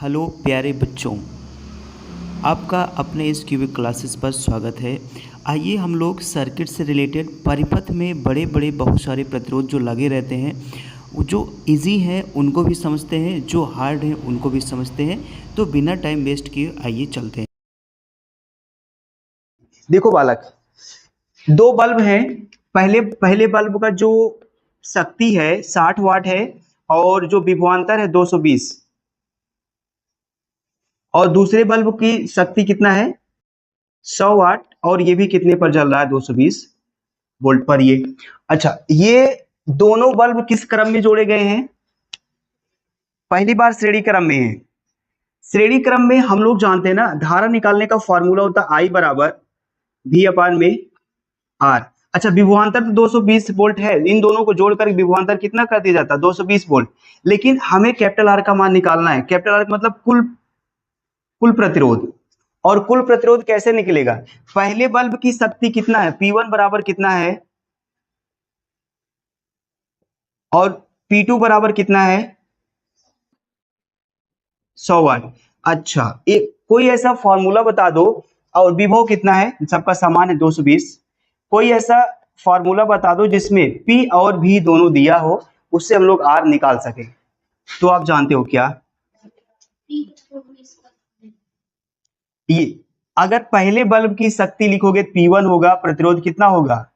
Hello प्यारे बच्चों, आपका अपने इस क्यूबिक क्लासेस पर स्वागत है। आइए हम लोग सर्किट से रिलेटेड परिपथ में बड़े बड़े बहुत सारे प्रतिरोध जो लगे रहते हैं, वो जो इजी हैं उनको भी समझते हैं, जो हार्ड हैं उनको भी समझते हैं। तो बिना टाइम वेस्ट किए आइए चलते हैं। देखो बालक, दो बल्ब हैं। पहले पहले बल्ब का जो शक्ति है 60 वाट है और जो विभवांतर है 220, और दूसरे बल्ब की शक्ति कितना है 100 वाट, और ये भी कितने पर जल रहा है 220 वोल्ट पर। ये अच्छा, ये दोनों बल्ब किस क्रम में जोड़े गए हैं? पहली बार श्रेणी क्रम में है। श्रेणी क्रम में हम लोग जानते हैं ना, धारा निकालने का फॉर्मूला होता है आई बराबर V अपान में आर। अच्छा, विभवांतर तो 220 वोल्ट है, इन दोनों को जोड़कर विभवांतर कितना कर दिया जाता है 220 वोल्ट। लेकिन हमें कैपिटल आर का मान निकालना है। कैपिटल आर मतलब कुल कुल प्रतिरोध। और कुल प्रतिरोध कैसे निकलेगा? पहले बल्ब की शक्ति कितना है P1 बराबर कितना है, और P2 बराबर कितना है 100 वाट। अच्छा, एक कोई ऐसा फॉर्मूला बता दो, और विभव कितना है, सबका समान है 220। कोई ऐसा फॉर्मूला बता दो जिसमें P और V दोनों दिया हो, उससे हम लोग R निकाल सके। तो आप जानते हो क्या? ये अगर पहले बल्ब की शक्ति लिखोगे P1 होगा, प्रतिरोध कितना होगा,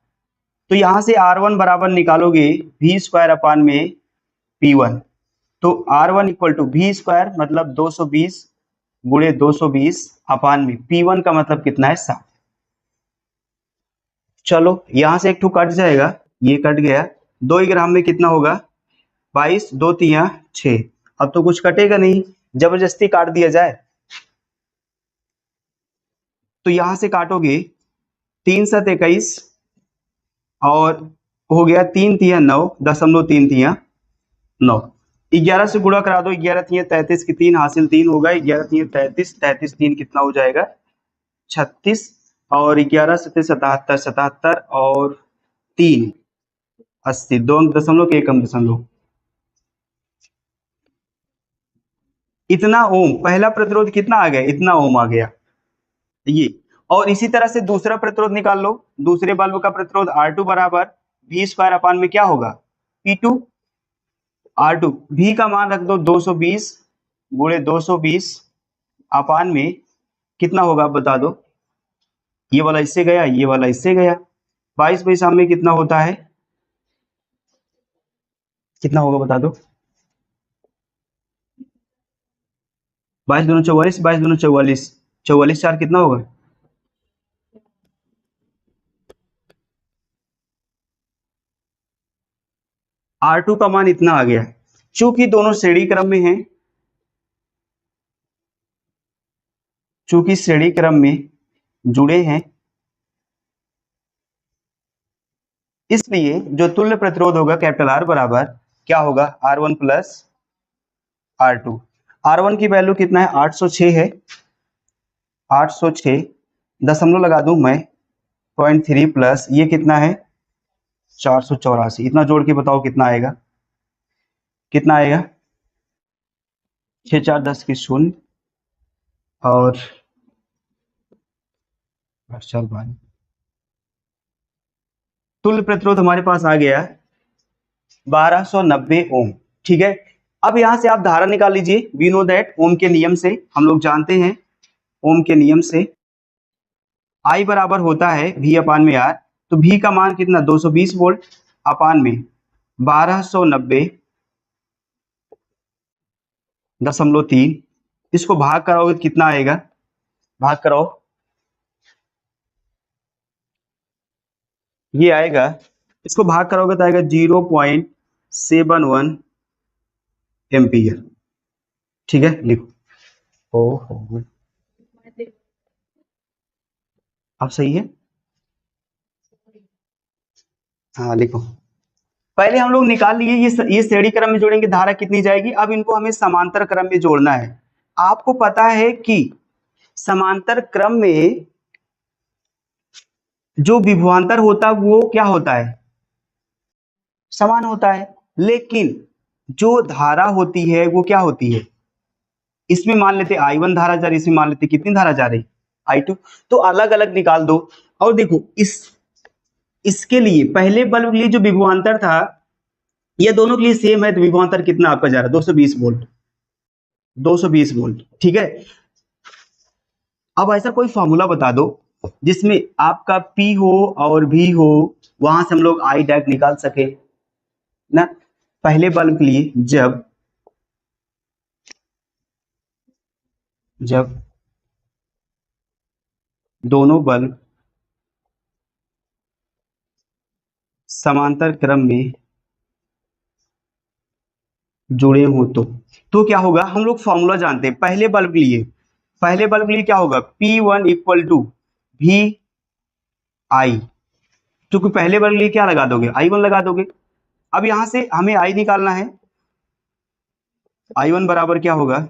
तो यहां से R1 बराबर निकालोगे V स्क्वायर अपान में P1। तो R1 equal to V square मतलब 220 गुणे 220 अपान में P1 का मतलब कितना है 60। चलो यहां से एक ठो कट जाएगा, ये कट गया। 2 ग्राम में कितना होगा 22, 2 तिया 6। अब तो कुछ कटेगा नहीं, जबरदस्ती काट दिया जाए। तो यहां से काटोगे 3 7 21, और हो गया 3 तिया 9, 0.3 तिया 9। 11 से गुणा करा दो, 11 तिया 33 की 3 हासिल 3 होगा, 11 तिया 33, 33 3 कितना हो जाएगा 36, और 11 सत्ते 77, 77 और 3 80, 2 दशमलव के 1 दशमलव। इतना ओम पहला प्रतिरोध कितना आ गया, इतना ओम आ गया ये। और इसी तरह से दूसरा प्रतिरोध निकाल लो। दूसरे बल्ब का प्रतिरोध R2 बराबर V स्क्वायर अपान में क्या होगा P2। R2 V का मान रख दो 220 गुणे 220 अपान में कितना होगा बता दो। ये वाला इससे गया, ये वाला इससे गया। 22 पैसा में कितना होता है, कितना होगा बता दो। 22 दूनी 44, 22 दूनी 44, 44 4 कितना होगा? R2 का मान इतना आ गया। चूंकि दोनों श्रेणी क्रम में हैं, चूंकि श्रेणी क्रम में जुड़े हैं, इसलिए जो तुल्य प्रतिरोध होगा कैपिटल R बराबर क्या होगा R1 प्लस R2। R1 की वैल्यू कितना है 806 है, 806 दशमलव लगा दूं मैं 0.3 प्लस ये कितना है 484। इतना जोड़ के बताओ कितना आएगा, कितना आएगा 6 4 10 की 0 और 8 4 12। तुल्य प्रतिरोध हमारे पास आ गया 1290 ओम। ठीक है, अब यहां से आप धारा निकाल लीजिए। वी नो दैट, ओम के नियम से हम लोग जानते हैं, ओम के नियम से I बराबर होता है V अपान में R। तो V का मान कितना 220 वोल्ट अपान में 1290.3। इसको भाग कराओगे तो कितना आएगा, भाग कराओ, ये आएगा। इसको भाग कराओगे तो आएगा 0.71 एम्पियर। ठीक है, लिखो। ओहो, अब सही है। हाँ लिखो। पहले हम लोग निकाल लिए ये श्रेणी क्रम में जोड़ेंगे धारा कितनी जाएगी। अब इनको हमें समांतर क्रम में जोड़ना है। आपको पता है कि समांतर क्रम में जो विभवांतर होता है वो क्या होता है, समान होता है। लेकिन जो धारा होती है वो क्या होती है, इसमें मान लेते I1 धारा जा रही, इसमें मान लेते कितनी धारा जा रही, I2। तो अलग अलग निकाल दो। और देखो इसके लिए पहले बल्ब के लिए जो विभवांतर था ये दोनों के लिए सेम है, तो विभवांतर कितना आपका जा रहा है 220 वोल्ट, 220 वोल्ट, ठीक है। अब ऐसा कोई फॉर्मूला बता दो जिसमें आपका P हो और V हो, वहां से हम लोग I डैट निकाल सके ना। पहले बल्ब के लिए जब दोनों बल्ब समांतर क्रम में जुड़े हो तो क्या होगा, हम लोग फॉर्मूला जानते हैं पहले बल्ब के लिए। पहले बल्ब के लिए क्या होगा, P1 इक्वल टू वी आई, क्योंकि पहले बल्ब के लिए क्या लगा दोगे, I1 लगा दोगे। अब यहां से हमें I निकालना है, I1 बराबर क्या होगा,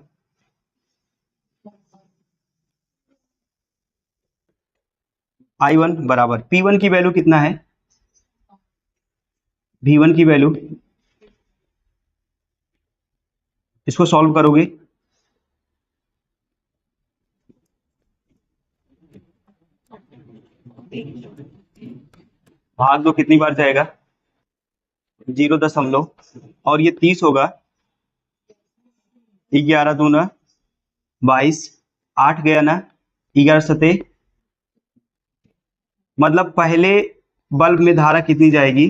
I1 बराबर P1 की वैल्यू कितना है, V1 की वैल्यू, इसको सॉल्व करोगे भाग दो कितनी बार जाएगा, 0 और ये 30 होगा, 11 दूना 22, 8 गया ना, 11 सते, मतलब पहले बल्ब में धारा कितनी जाएगी,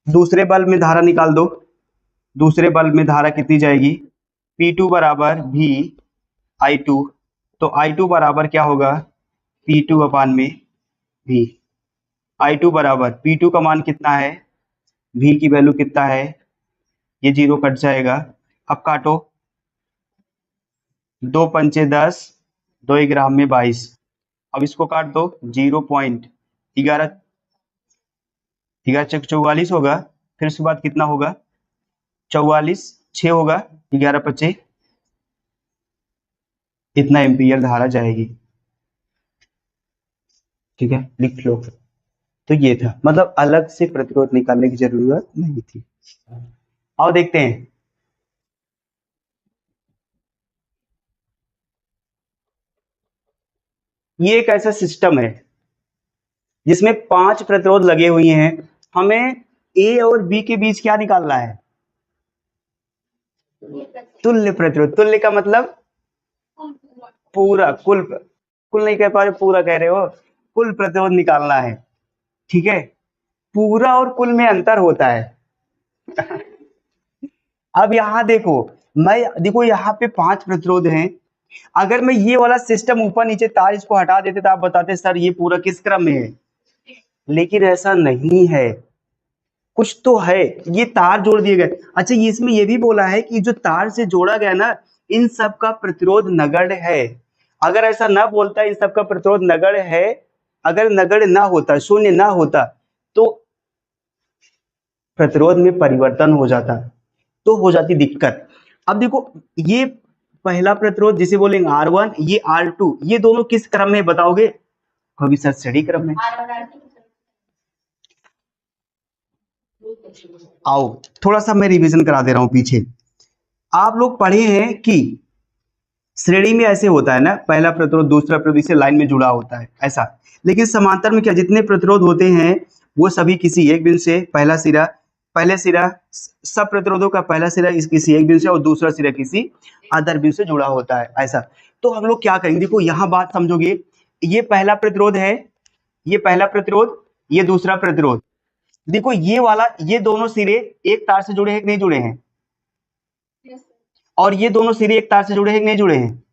दूसरे बल्ब में धारा निकाल दो, दूसरे बल्ब में धारा कितनी जाएगी, P2 बराबर V I2, तो I2 बराबर क्या होगा, P2 अपान में V। I2 बराबर P2 का मान कितना है, V की वैल्यू कितना है, ये 0 कट जाएगा। अब काटो, 2 पंचे 10, 2 ग्राम में 22, अब इसको काट दो, 0.11, 11 चक 44 होगा, फिर उसके बाद कितना होगा, 44, 6 होगा, 11 पचे, इतना एम्पियर धारा जाएगी, ठीक है, लिख लो। तो ये था, मतलब अलग से प्रतिरोध निकालने की जरूरत नहीं थी। आओ देखते हैं, ये एक ऐसा सिस्टम है जिसमें 5 प्रतिरोध लगे हुए हैं, हमें ए और बी के बीच क्या निकालना है, तुल्य प्रतिरोध। तुल्य का मतलब पूरा, कुल नहीं कह पा रहे, पूरा कह रहे हो, कुल प्रतिरोध निकालना है, ठीक है। पूरा और कुल में अंतर होता है। अब यहां देखो, देखो यहाँ पे 5 प्रतिरोध हैं, अगर मैं ये वाला सिस्टम ऊपर नीचे तार इसको हटा देते तो आप बताते सर ये पूरा किस क्रम में है, लेकिन ऐसा नहीं है, कुछ तो है, ये तार जोड़ दिए गए। अच्छा, ये इसमें ये भी बोला है कि जो तार से जोड़ा गया ना, इन सब का प्रतिरोध नगण्य है। अगर ऐसा ना बोलता इन सब का प्रतिरोध नगण्य है, अगर नगण्य ना होता, शून्य ना होता, तो प्रतिरोध में परिवर्तन हो जाता, तो हो जाती दिक्कत। अब देखो, ये पहला प्रतिरोध जिसे बोलेंगे R1, ये R2, ये दोनों किस क्रम में बताओगे, कभी सर श्रेणी क्रम में। आओ थोड़ा सा मैं रिवीजन करा दे रहा हूं पीछे। आप लोग पढ़े हैं कि श्रेणी में ऐसे होता है ना, पहला प्रतिरोध दूसरा प्रतिरोध इसे लाइन में जुड़ा होता है ऐसा, लेकिन समांतर में क्या, जितने प्रतिरोध होते हैं वो सभी किसी एक बिंदु से, पहले सिरा सब प्रतिरोधों का पहला सिरा किसी एक बिंदु से और दूसरा सिरा किसी अदर बिंदु से जुड़ा होता है ऐसा। तो हम लोग क्या करेंगे, देखो यहाँ बात समझोगे, ये पहला प्रतिरोध है, ये पहला प्रतिरोध, ये दूसरा प्रतिरोध, देखो ये वाला, ये दोनों सिरे एक तार से जुड़े हैं कि नहीं जुड़े हैं, और ये दोनों सिरे एक तार से जुड़े हैं कि नहीं जुड़े हैं,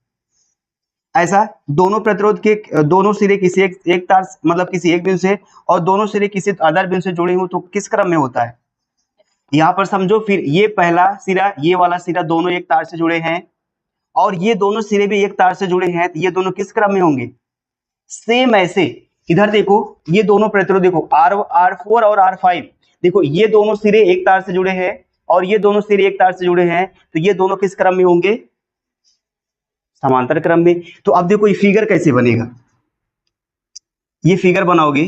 ऐसा दोनों प्रतिरोध के दोनों सिरे किसी एक तार, मतलब किसी एक बिंदु से, और दोनों सिरे किसी अदर बिंदु से जुड़े हो तो किस क्रम में होता है, यहां पर समझो। फिर ये पहला सिरा, ये वाला सिरा दोनों एक तार से जुड़े हैं, और ये दोनों सिरे भी एक तार से जुड़े हैं, तो ये दोनों किस क्रम में होंगे, सेम ऐसे। इधर देखो, ये दोनों प्रतिरोध देखो, R4 और R5, देखो ये दोनों सिरे एक तार से जुड़े हैं, और ये दोनों सिरे एक तार से जुड़े हैं, तो ये दोनों किस क्रम में होंगे, समांतर क्रम में। तो अब देखो ये फिगर कैसे बनेगा, ये फिगर बनाओगे,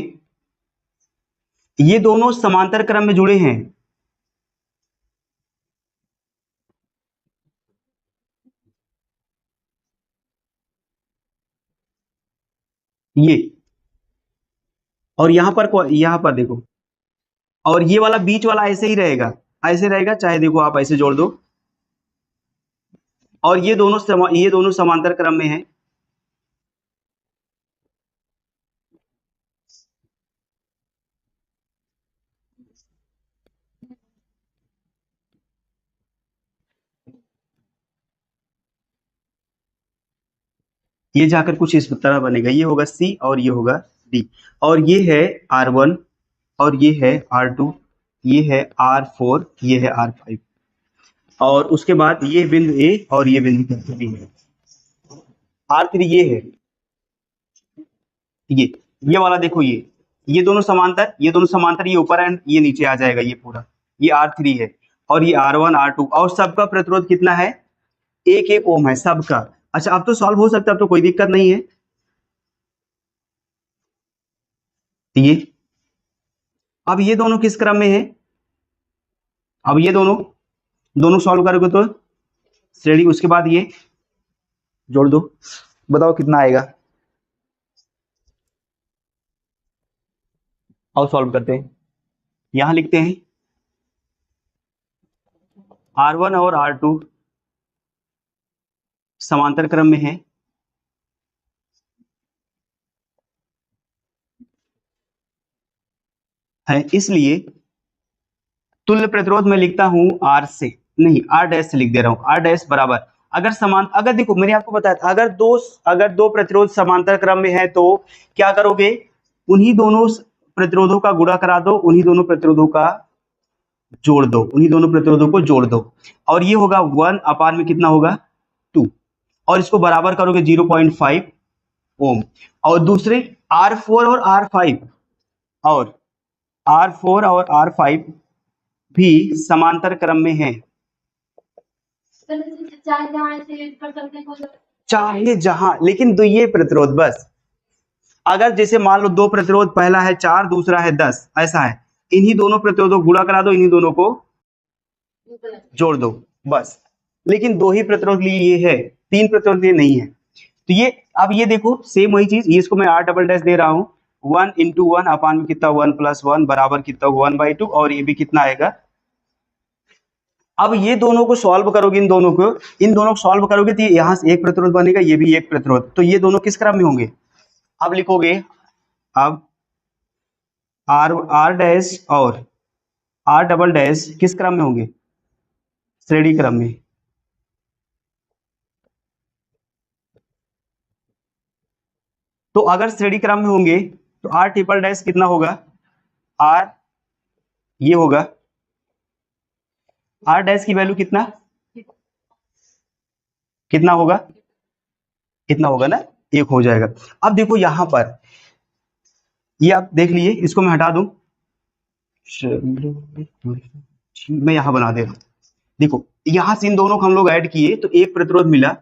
ये दोनों समांतर क्रम में जुड़े हैं, ये, और यहाँ पर देखो, और ये वाला बीच वाला ऐसे ही रहेगा, ऐसे रहेगा, चाहे देखो आप ऐसे जोड़ दो, और ये दोनों समांतर क्रम में है। ये जाकर कुछ इस तरह बनेगा, ये होगा C और ये होगा D, और ये है R1 और ये है R2, ये है R4, ये है R5, और उसके बाद ये बिंदु A और ये बिंदु B है। R3 ये है, ये वाला देखो, ये दोनों समांतर, ये ऊपर एंड ये नीचे आ जाएगा, ये पूरा, ये R3 है, और ये R1 R2, और सबका प्रतिरोध कितना है, 1 ओम है सबका। अच्छा, अब तो सॉल्व हो सकता है, अब तो कोई दिक्कत नहीं है। ये अब ये दोनों किस क्रम में है, अब ये दोनों सॉल्व करोगे तो श्रेणी, उसके बाद ये जोड़ दो, बताओ कितना आएगा, और सॉल्व करते हैं। यहां लिखते हैं R1 और R2 समांतर क्रम में है, इसलिए तुल्य प्रतिरोध में लिखता हूं R से, नहीं R डैश से लिख दे रहा हूं, R डैश बराबर, अगर देखो मैंने आपको बताया था, अगर दो प्रतिरोध समांतर क्रम में है तो क्या करोगे, उन्हीं दोनों प्रतिरोधों का गुणा करा दो, उन्हीं दोनों प्रतिरोधों को जोड़ दो, और ये होगा 1 अपान में कितना होगा 2, और इसको बराबर करोगे 0.5 ओम, और दूसरे R4 और R5 भी समांतर क्रम में है, चाहे जहां, लेकिन तो ये प्रतिरोध बस, अगर जैसे मान लो दो प्रतिरोध, पहला है 4 दूसरा है 10, ऐसा है, इन्हीं दोनों प्रतिरोधों को गुणा करा दो, इन्हीं दोनों को जोड़ दो बस, लेकिन दो ही प्रतिरोध लिए ये है, 3 प्रतिरोध लिए नहीं है, तो ये, अब ये देखो सेम वही चीज, इसको मैं R डबल डैश दे रहा हूं, 1 इंटू 1 अपान में कितना 1 प्लस 1 बराबर कितना 1/2, और ये भी कितना आएगा। अब ये दोनों को सॉल्व करोगे, इन दोनों को सॉल्व करोगे तो यहां से एक प्रतिरोध बनेगा, ये भी एक प्रतिरोध, तो ये दोनों किस क्रम में होंगे, अब लिखोगे, अब R डैश और R डबल डैश किस क्रम में होंगे, श्रेणी क्रम में, तो अगर श्रेणी क्रम में होंगे तो R ट्रिपल डैश कितना होगा, R ये होगा, R डैश की वैल्यू कितना होगा, इतना होगा ना, 1 हो जाएगा। अब देखो यहां पर, ये आप देख लिए, इसको मैं हटा दूं, मैं यहां बना दे रहा हूं, देखो यहां से इन दोनों को हम लोग ऐड किए तो एक प्रतिरोध मिला,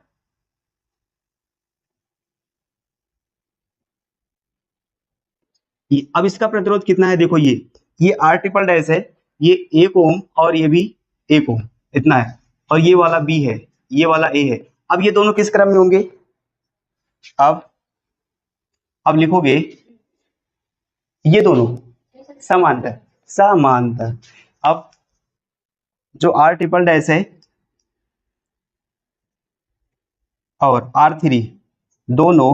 अब इसका प्रतिरोध कितना है, देखो ये R ट्रिपल डैश है, ये 1 ओम और ये भी 1 ओम, इतना है, और ये वाला B है, ये वाला A है। अब ये दोनों किस क्रम में होंगे, अब लिखोगे ये दोनों समांतर, अब जो R ट्रिपल डैश है और R3 दोनों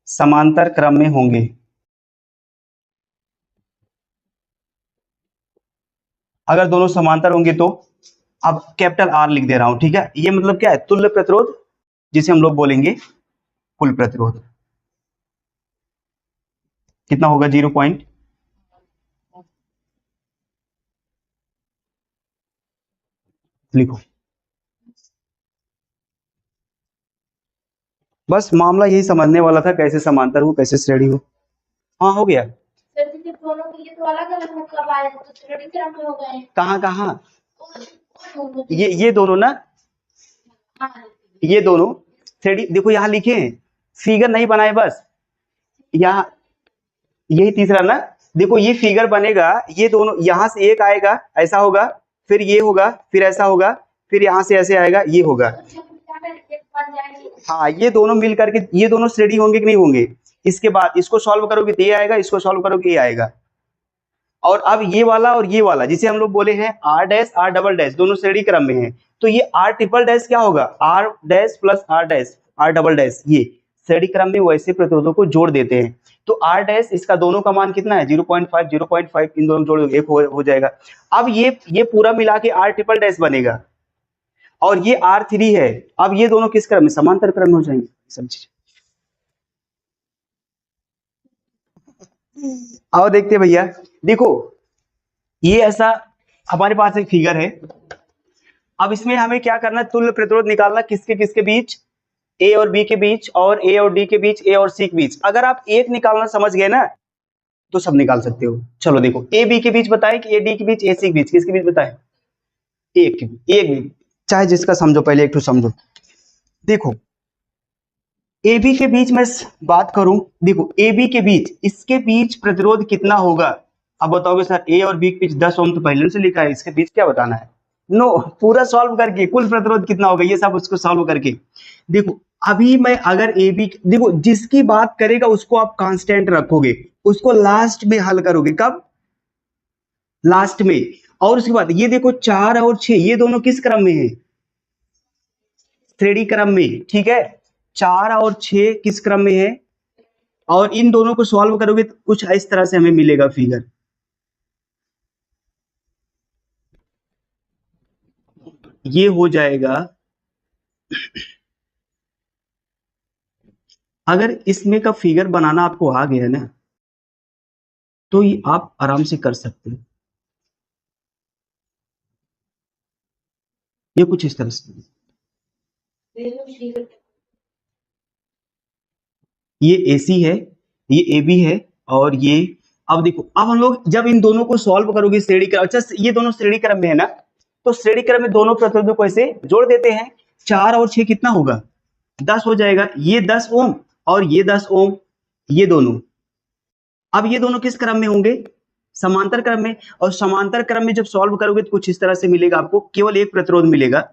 समांतर क्रम में होंगे, अगर दोनों समांतर होंगे तो, अब कैपिटल R लिख दे रहा हूं, ठीक है, ये मतलब क्या है, तुल्य प्रतिरोध, जिसे हम लोग बोलेंगे कुल प्रतिरोध, कितना होगा 0 पॉइंट, लिखो, बस मामला यही समझने वाला था, कैसे समांतर हो कैसे श्रेणी हो। हाँ हो गया, दोनों के लिए तो अलग अलग मतलब आए, तो श्रेणी क्रम में हो गए, कहाँ ये दोनों ना, ये दोनों श्रेणी, देखो यहाँ लिखे हैं, फिगर नहीं बनाए, बस यहाँ यही तीसरा ना, देखो ये फिगर बनेगा, ये दोनों यहां से एक आएगा, ऐसा होगा, फिर ये होगा, फिर ऐसा होगा, फिर यहां से ऐसे आएगा, ये होगा, हाँ ये दोनों मिल करके ये दोनों श्रेणी होंगे कि नहीं होंगे, इसके बाद इसको सॉल्व करोगे तो ये आएगा, इसको सॉल्व करोगे ये आएगा। और अब ये वाला और ये वाला जिसे हम लोग बोले हैं R dash R double dash, दोनों श्रेणी क्रम में है, तो ये आर ट्रिपल डैश क्या होगा, R dash plus R dash R double dash, ये श्रेणी क्रम में वैसे प्रतिरोधों को जोड़ देते हैं। तो आर डैश इसका दोनों का मान कितना है 0.5 0.5, इन दोनों जोड़ एक हो जाएगा। अब ये पूरा मिला के आर ट्रिपल डैश बनेगा और ये R3 है। अब ये दोनों किस क्रम में, समांतर क्रम में हो जाएंगे। सब चीज और देखते हैं भैया, देखो ये ऐसा हमारे पास एक फिगर है। अब इसमें हमें क्या करना है, तुल्य प्रतिरोध निकालना, किसके किसके बीच, ए और बी के बीच और ए और डी के बीच, ए और सी के बीच। अगर आप एक निकालना समझ गए ना तो सब निकाल सकते हो। चलो देखो, ए बी के बीच बताए कि ए डी के बीच, ए सी के बीच, किसके बीच बताए, एक के बीच, एक बीच, चाहे जिसका समझो, पहले एक तो समझो। देखो ए बी के बीच मैं बात करूं, देखो ए बी के बीच, इसके बीच प्रतिरोध कितना होगा। अब बताओगे सर ए और बी के बीच 10 ओम तो पहले से लिखा है, इसके बीच क्या बताना है। नो, पूरा सॉल्व करके कुल प्रतिरोध कितना होगा ये सब उसको सॉल्व करके। देखो अभी मैं अगर ए बी, देखो जिसकी बात करेगा उसको आप कांस्टेंट रखोगे, उसको लास्ट में हल करोगे, कब, लास्ट में। और उसके बाद ये देखो 4 और 6 ये दोनों किस क्रम में है, श्रेणी क्रम में, ठीक है। 4 और 6 किस क्रम में है, और इन दोनों को सॉल्व करोगे तो कुछ इस तरह से हमें मिलेगा फिगर। ये हो जाएगा, अगर इसमें का फिगर बनाना आपको आ गया ना तो ये आप आराम से कर सकते हैं। ये कुछ इस तरह से, ये AC है, ये AB है, और ये, अब देखो अब हम लोग जब इन दोनों को सॉल्व करोगे श्रेणी क्रम, अच्छा ये दोनों श्रेणी क्रम में है ना, तो श्रेणी क्रम में दोनों प्रतिरोधों को ऐसे जोड़ देते हैं। 4 और 6 कितना होगा, 10 हो जाएगा, ये 10 ओम और ये 10 ओम, ये दोनों। अब ये दोनों किस क्रम में होंगे, समांतर क्रम में। और समांतर क्रम में जब सॉल्व करोगे तो कुछ इस तरह से मिलेगा, आपको केवल एक प्रतिरोध मिलेगा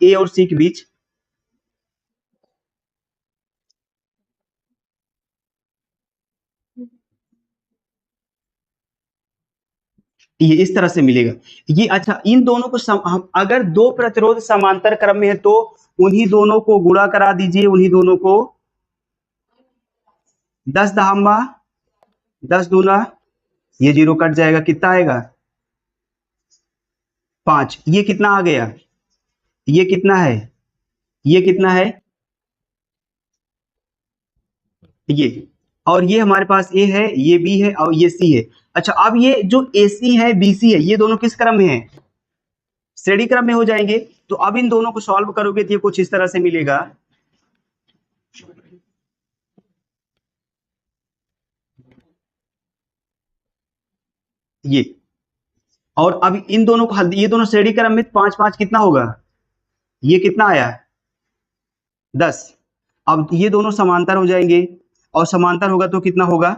ए और सी के बीच। ये इस तरह से मिलेगा ये। अच्छा इन दोनों को अगर दो प्रतिरोध समांतर क्रम में है तो उन्हीं दोनों को गुणा करा दीजिए, उन्हीं दोनों को 10 दहामा 10 दूना, ये 0 कट जाएगा, कितना आएगा 5। ये कितना आ गया, ये कितना है, ये कितना है, ये, और ये हमारे पास ए है, ये बी है और ये सी है। अच्छा अब ये जो AC है BC है ये दोनों किस क्रम में है, श्रेणी क्रम में हो जाएंगे। तो अब इन दोनों को सॉल्व करोगे तो ये कुछ इस तरह से मिलेगा। ये, और अब इन दोनों को ये दोनों श्रेणी क्रम में 5 5 कितना होगा, ये कितना आया 10। अब ये दोनों समांतर हो जाएंगे और समांतर होगा तो कितना होगा,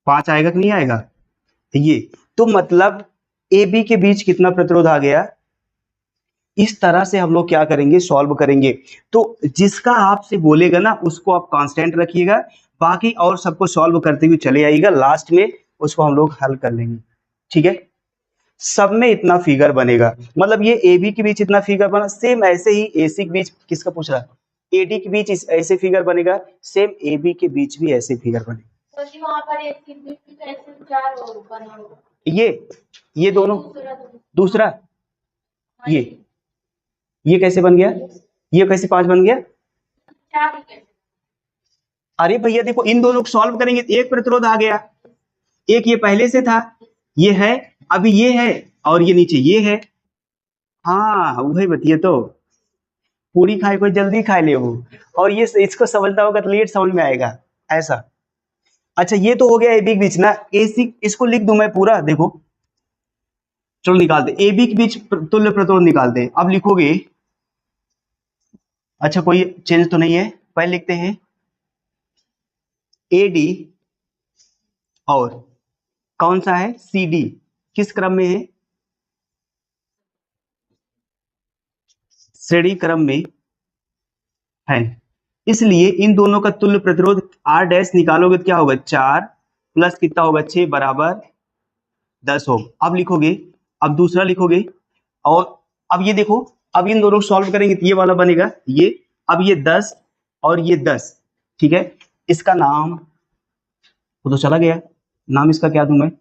5 आएगा कि नहीं आएगा। ये तो मतलब AB के बीच कितना प्रतिरोध आ गया। इस तरह से हम लोग क्या करेंगे, सॉल्व करेंगे। तो जिसका आपसे बोलेगा ना उसको आप कांस्टेंट रखिएगा, बाकी और सबको सॉल्व करते हुए चले आइएगा, लास्ट में उसको हम लोग हल कर लेंगे, ठीक है। सब में इतना फिगर बनेगा, मतलब ये AB के बीच इतना फिगर बना, सेम ऐसे ही AC के बीच, किसका पूछ रहा है, AD के बीच ऐसे फिगर बनेगा, सेम AB के बीच भी ऐसे फिगर बनेगा। तो जी वहाँ पर एक की बीच की ऐसे 4 और बना होगा। ये दोनों, दूसरा हाँ ये जी। ये कैसे बन गया, ये कैसे 5 बन गया। 4 ही कैसे? अरे भैया देखो इन दोनों को सॉल्व करेंगे तो एक प्रतिरोध आ गया, एक ये पहले से था, ये है, अभी ये है, और ये नीचे ये है। हाँ वही बतिए तो, पूरी खाए कोई जल्दी खाए ले वो, और ये इसको समझता होगा तो लेट समझ में आएगा ऐसा। अच्छा ये तो हो गया AB के बीच ना, AC इसको लिख दूं मैं पूरा, देखो चलो निकालते, AB के बीच तुल्य प्रतिरोध निकालते हैं। अब लिखोगे, अच्छा कोई चेंज तो नहीं है, पहले लिखते हैं AD और कौन सा है CD, किस क्रम में है, श्रेणी क्रम में, है, इसलिए इन दोनों का तुल्य प्रतिरोध R डैश निकालोगे तो क्या होगा, 4 प्लस कितना होगा, 6 बराबर 10 हो। अब लिखोगे, अब दूसरा लिखोगे, और अब ये देखो, अब इन दोनों को सॉल्व करेंगे तो ये वाला बनेगा ये, अब ये 10 और ये 10, ठीक है। इसका नाम वो तो चला गया, नाम इसका क्या दूं मैं,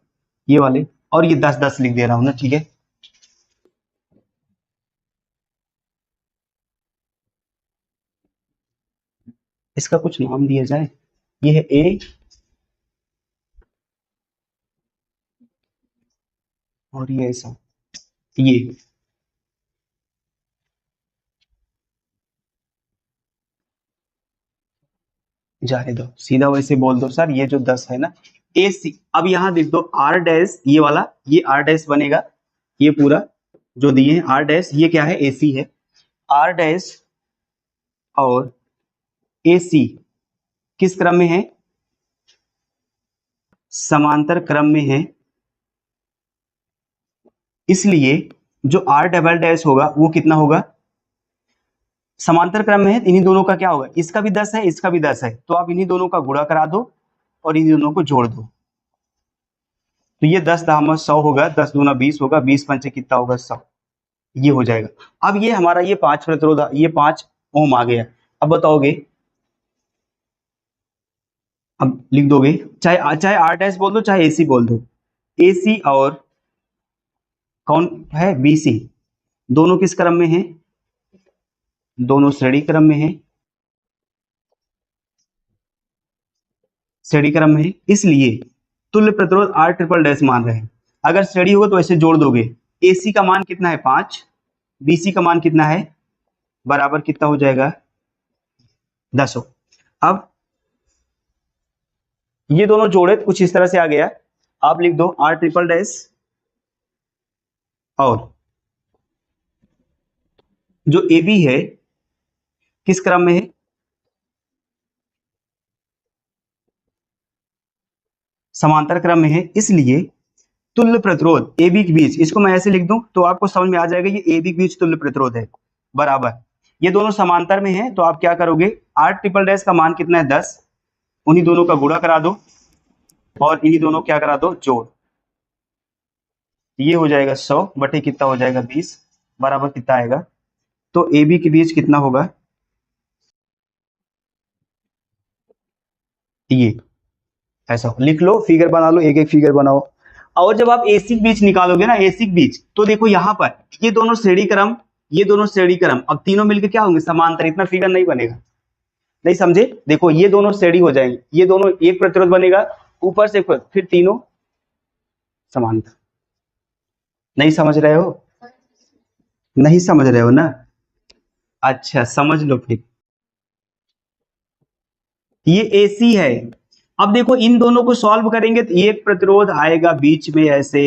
ये वाले, और ये 10 10 लिख दे रहा हूं ना, ठीक है। इसका कुछ नाम दिया जाए, ये है ए और ये ऐसा, ये जाने दो, सीधा वैसे बोल दो सर ये जो 10 है ना, ए सी। अब यहां देख दो आर डैश, ये वाला ये आर डैश बनेगा, ये पूरा जो दिए हैं आर डैश, ये क्या है, ए सी है। आर डैश और ए सी किस क्रम में है, समांतर क्रम में है, इसलिए जो आर डबल डैश होगा वो कितना होगा, समांतर क्रम में है, इन्हीं दोनों का क्या होगा, इसका भी 10 है, इसका भी 10 है, तो आप इन्हीं दोनों का गुणा करा दो और इन्हीं दोनों को जोड़ दो, तो ये 10 दाम 100 होगा, 10 दूना 20 होगा, 20 पंचे कितना होगा, 100, ये हो जाएगा। अब ये हमारा ये 5 प्रतिरोध, ये 5 ओम आ गया। अब बताओगे, अब लिख दोगे, चाहे चाहे आर डैश बोल दो चाहे एसी बोल दो, एसी और कौन है, बीसी, दोनों किस क्रम में है, दोनों श्रेणी क्रम में है, श्रेणी क्रम में है, इसलिए तुल्य प्रतिरोध आर ट्रिपल डैश मान रहे हैं। अगर श्रेणी होगा तो ऐसे जोड़ दोगे, एसी का मान कितना है 5, बीसी का मान कितना है, बराबर कितना हो जाएगा, 10 हो। अब ये दोनों जोड़े कुछ इस तरह से आ गया, आप लिख दो आर ट्रिपल डैश और जो ए बी है किस क्रम में है, समांतर क्रम में है, इसलिए तुल्य प्रतिरोध ए बी के बीच, इसको मैं ऐसे लिख दूं तो आपको समझ में आ जाएगा, ये ए बी के बीच तुल्य प्रतिरोध है, बराबर ये दोनों समांतर में है, तो आप क्या करोगे, आर ट्रिपल डैश का मान कितना है 10, उन्हीं दोनों का गुणा करा दो और इन्हीं दोनों क्या करा दो, जोड़, ये हो जाएगा 100 बटे कितना हो जाएगा 20, बराबर कितना आएगा, तो ए बी के बीच कितना होगा, ये ऐसा लिख लो, फिगर बना लो, एक एक फिगर बनाओ। और जब आप एसी के बीच निकालोगे ना, एसी के बीच, तो देखो यहाँ पर ये दोनों श्रेणी क्रम, ये दोनों श्रेणी क्रम, अब तीनों मिलकर क्या होंगे, समांतर, इतना फिगर नहीं बनेगा, नहीं समझे, देखो ये दोनों श्रेणी हो जाएंगे, ये दोनों एक प्रतिरोध बनेगा, ऊपर से फिर तीनों समांतर। नहीं समझ रहे हो, नहीं समझ रहे हो ना, अच्छा समझ लो फिर, ये एसी है। अब देखो इन दोनों को सॉल्व करेंगे तो एक प्रतिरोध आएगा बीच में ऐसे,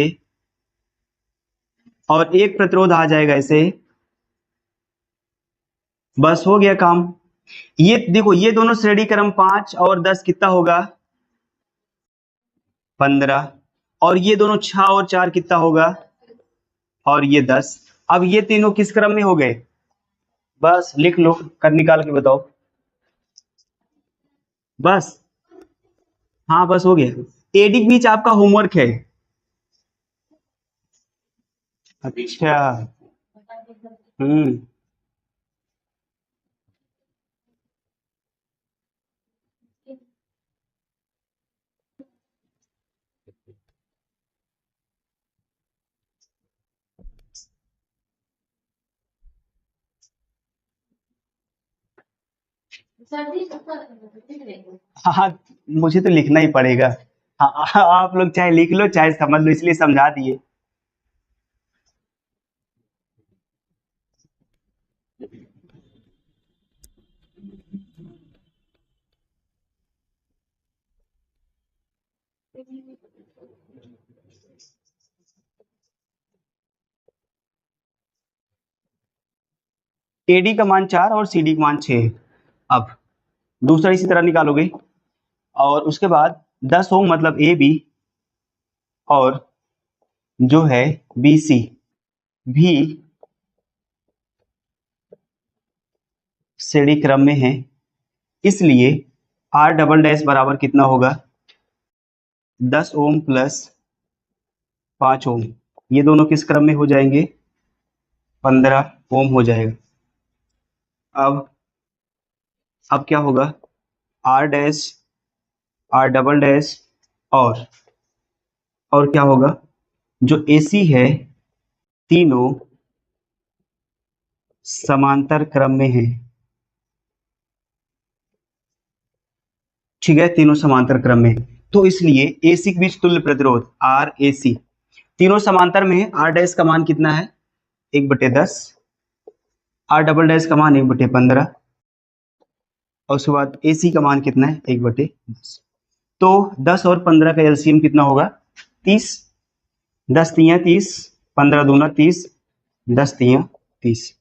और एक प्रतिरोध आ जाएगा ऐसे, बस हो गया काम। ये देखो ये दोनों श्रेणी क्रम 5 और 10 कितना होगा, 15, और ये दोनों 6 और 4 कितना होगा, और ये 10। अब ये तीनों किस क्रम में हो गए, बस लिख लो, कर निकाल के बताओ, बस, हाँ बस हो गया। एडी के बीच आपका होमवर्क है, अच्छा, हम्म, सर जी सब हाँ मुझे तो लिखना ही पड़ेगा, हाँ आप लोग चाहे लिख लो चाहे समझ लो, इसलिए समझा दिए। एडी का मान 4 और सीडी का मान 6 है। अब दूसरा इसी तरह निकालोगे, और उसके बाद 10 ओम मतलब ए बी, और जो है बी सी भी श्रेणी क्रम में हैं, इसलिए R डबल डैश बराबर कितना होगा, 10 ओम प्लस 5 ओम, ये दोनों किस क्रम में हो जाएंगे, 15 ओम हो जाएगा। अब क्या होगा, R dash, R double dash और क्या होगा, जो AC है तीनों समांतर क्रम में है, ठीक है, तीनों समांतर क्रम में, तो इसलिए AC के बीच तुल्य प्रतिरोध RAC तीनों समांतर में है। R डैश का मान कितना है, 1/10, R डबल डैश का मान 1/15 और उसके बाद AC का मान कितना है, 1/10। तो 10 और 15 का एलसीएम कितना होगा, 30, 10 तियां 30, 15 दूना 30, 10 तियां 30,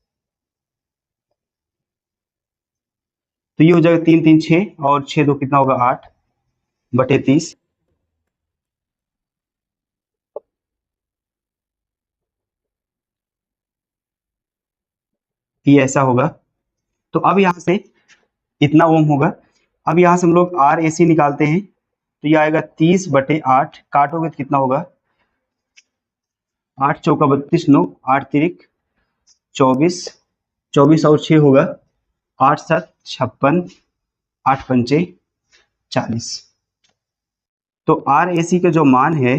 तो ये हो जाएगा 3 3 6 और 6 2 कितना होगा, 8/30। ये ऐसा होगा। तो अब यहां से इतना ओम होगा। अब यहां से हम लोग RAC निकालते हैं, तो ये आएगा 30/8, काटोगे तो कितना होगा, 8 चौका 32, 9 8 तिरिक 24, 24 और 6 होगा 8 7 56, 8 पंचे 40। तो RAC का जो मान है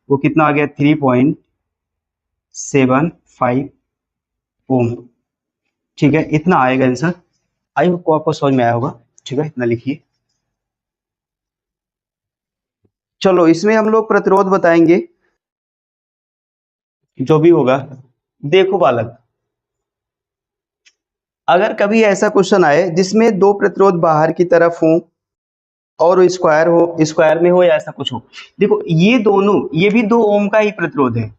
वो कितना आ गया, 3.75 ओम, ठीक है, इतना आएगा आंसर। आई होप आपको समझ में आया होगा, ठीक है, इतना लिखिए। चलो इसमें हम लोग प्रतिरोध बताएंगे जो भी होगा। देखो बालक, अगर कभी ऐसा क्वेश्चन आए जिसमें दो प्रतिरोध बाहर की तरफ हो और स्क्वायर में हो या ऐसा कुछ हो, देखो ये दोनों, ये भी 2 ओम का ही प्रतिरोध है,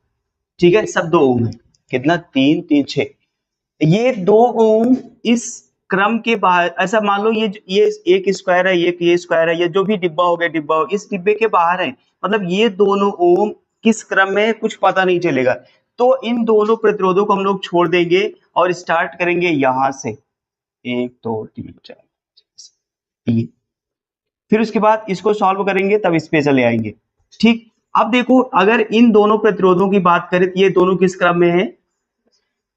ठीक है, सब 2 ओम है, कितना, 3 3 6, ये 2 ओम इस क्रम के बाहर, ऐसा मान लो ये एक स्क्वायर है, ये स्क्वायर है, ये जो भी डिब्बा हो गया, डिब्बा हो, इस डिब्बे के बाहर है, मतलब ये दोनों ओम किस क्रम में है कुछ पता नहीं चलेगा। तो इन दोनों प्रतिरोधों को हम लोग छोड़ देंगे और स्टार्ट करेंगे यहां से, 1 2 3 4 ये, फिर उसके बाद इसको सॉल्व करेंगे तब इस पे चले आएंगे, ठीक। अब देखो अगर इन दोनों प्रतिरोधों की बात करें तो ये दोनों किस क्रम में है,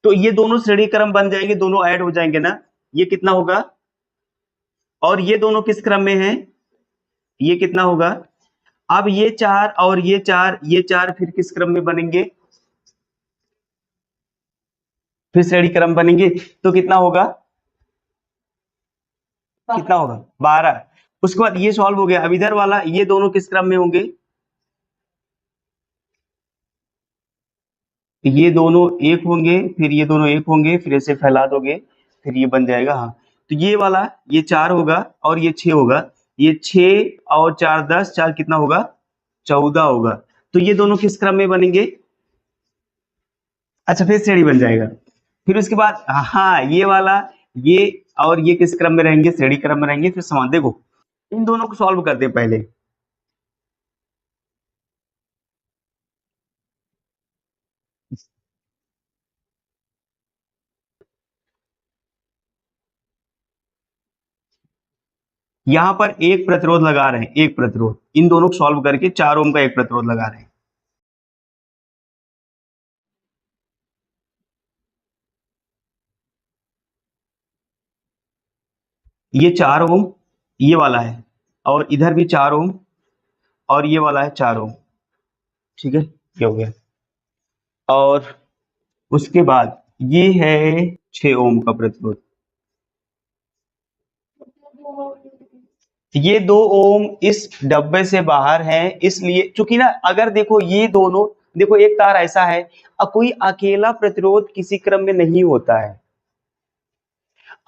तो ये दोनों श्रेणी क्रम बन जाएंगे, दोनों ऐड हो जाएंगे ना, ये कितना होगा, और ये दोनों किस क्रम में है, ये कितना होगा। अब ये 4 और ये 4, ये 4 फिर किस क्रम में बनेंगे, फिर श्रेणी क्रम बनेंगे, तो कितना होगा, कितना होगा, 12। उसके बाद ये सॉल्व हो गया। अब इधर वाला, ये दोनों किस क्रम में होंगे, ये दोनों एक होंगे, फिर ये दोनों एक होंगे, फिर ऐसे फैला दोगे, फिर ये बन जाएगा, हाँ, तो ये वाला ये 4 होगा और ये 6 होगा, ये 6 और 4 10, 4 कितना होगा, 14 होगा, तो ये दोनों किस क्रम में बनेंगे, अच्छा फिर श्रेणी बन जाएगा। फिर उसके बाद हाँ ये वाला, ये और ये किस क्रम में रहेंगे, श्रेणी क्रम में रहेंगे। फिर समान देखो, इन दोनों को सॉल्व करते हैं पहले। यहां पर एक प्रतिरोध लगा रहे हैं, एक प्रतिरोध, इन दोनों को सॉल्व करके 4 ओम का एक प्रतिरोध लगा रहे हैं। ये 4 ओम ये वाला है, और इधर भी 4 ओम और ये वाला है 4 ओम, ठीक है, ये हो गया। और उसके बाद ये है 6 ओम का प्रतिरोध, ये 2 ओम इस डब्बे से बाहर है, इसलिए चूंकि ना, अगर देखो ये दोनों, देखो एक तार ऐसा है, कोई अकेला प्रतिरोध किसी क्रम में नहीं होता है।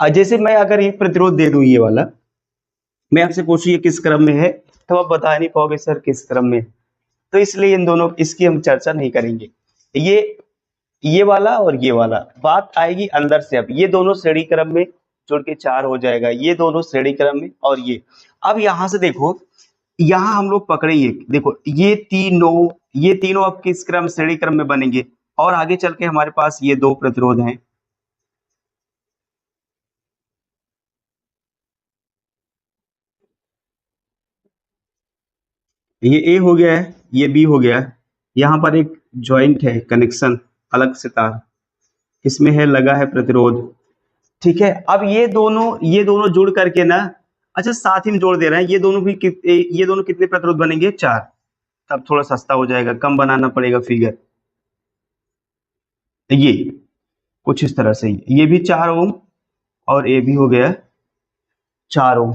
जैसे मैं अगर एक प्रतिरोध दे दूं ये वाला, मैं आपसे पूछूं ये किस क्रम में है, तो आप बता नहीं पाओगे सर किस क्रम में, तो इसलिए इन दोनों इसकी हम चर्चा नहीं करेंगे। ये वाला और ये वाला बात आएगी अंदर से। अब ये दोनों श्रेणी क्रम में जोड़ के 4 हो जाएगा, ये दोनों श्रेणी क्रम में, और ये, अब यहां से देखो, यहां हम लोग पकड़ेंगे, देखो ये तीनों अब किस क्रम, श्रेणी क्रम में बनेंगे, और आगे चल के हमारे पास ये 2 प्रतिरोध हैं, ये ए हो गया है, ये बी हो गया है, यहाँ पर एक जॉइंट है, कनेक्शन अलग से तार, इसमें है लगा है प्रतिरोध। ठीक है, अब ये दोनों जुड़ करके ना, अच्छा साथ ही में जोड़ दे रहे हैं, ये दोनों कितने प्रतिरोध बनेंगे? 4। तब थोड़ा सस्ता हो जाएगा, कम बनाना पड़ेगा फिगर। ये कुछ इस तरह से ये भी 4 ओम और ये भी हो गया 4 ओम।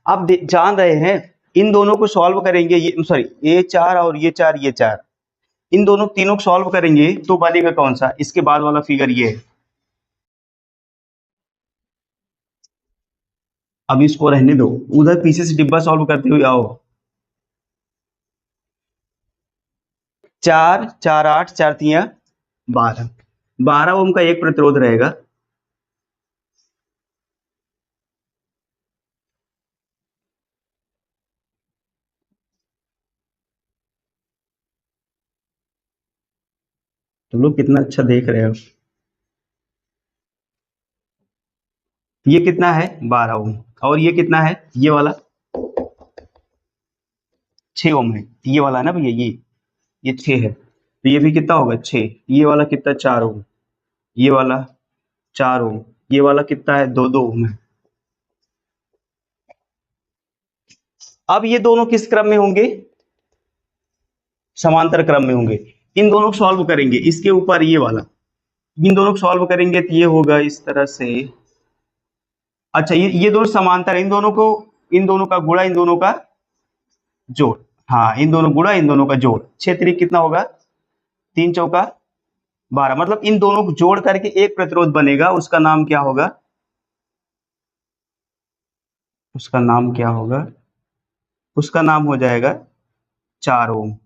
आप जान रहे हैं इन दोनों को सॉल्व करेंगे, ये सॉरी ये 4 और ये 4, ये 4, इन दोनों तीनों को सॉल्व करेंगे तो बनेगा कौन सा? इसके बाद वाला फिगर ये है। अब इसको रहने दो, उधर पीछे से डिब्बा सॉल्व करते हुए आओ। 4 4 8 4 3 12, 12 ओम का एक प्रतिरोध रहेगा। तुम लोग कितना अच्छा देख रहे हो। ये कितना है? 12 ओम। और ये कितना है? ये वाला 6 ओम है, ये वाला है ना भैया, ये 6 है, तो ये भी कितना होगा? 6। ये वाला कितना? 4 ओम। ये वाला 4 ओम। ये वाला कितना है? 2 ओम है। अब ये दोनों किस क्रम में होंगे? समांतर क्रम में होंगे। इन दोनों को सॉल्व करेंगे, इसके ऊपर ये वाला, इन दोनों को सॉल्व करेंगे तो ये होगा इस तरह से। अच्छा, ये दोनों समांतर है, इन दोनों का गुणा, इन दोनों का जोड़। हाँ, इन दोनों गुणा, इन दोनों का जोड़। 6 3 कितना होगा? 3 चौका 12, मतलब इन दोनों को जोड़ करके एक प्रतिरोध बनेगा, उसका नाम क्या होगा? उसका नाम क्या होगा? उसका नाम हो जाएगा 4 ओम।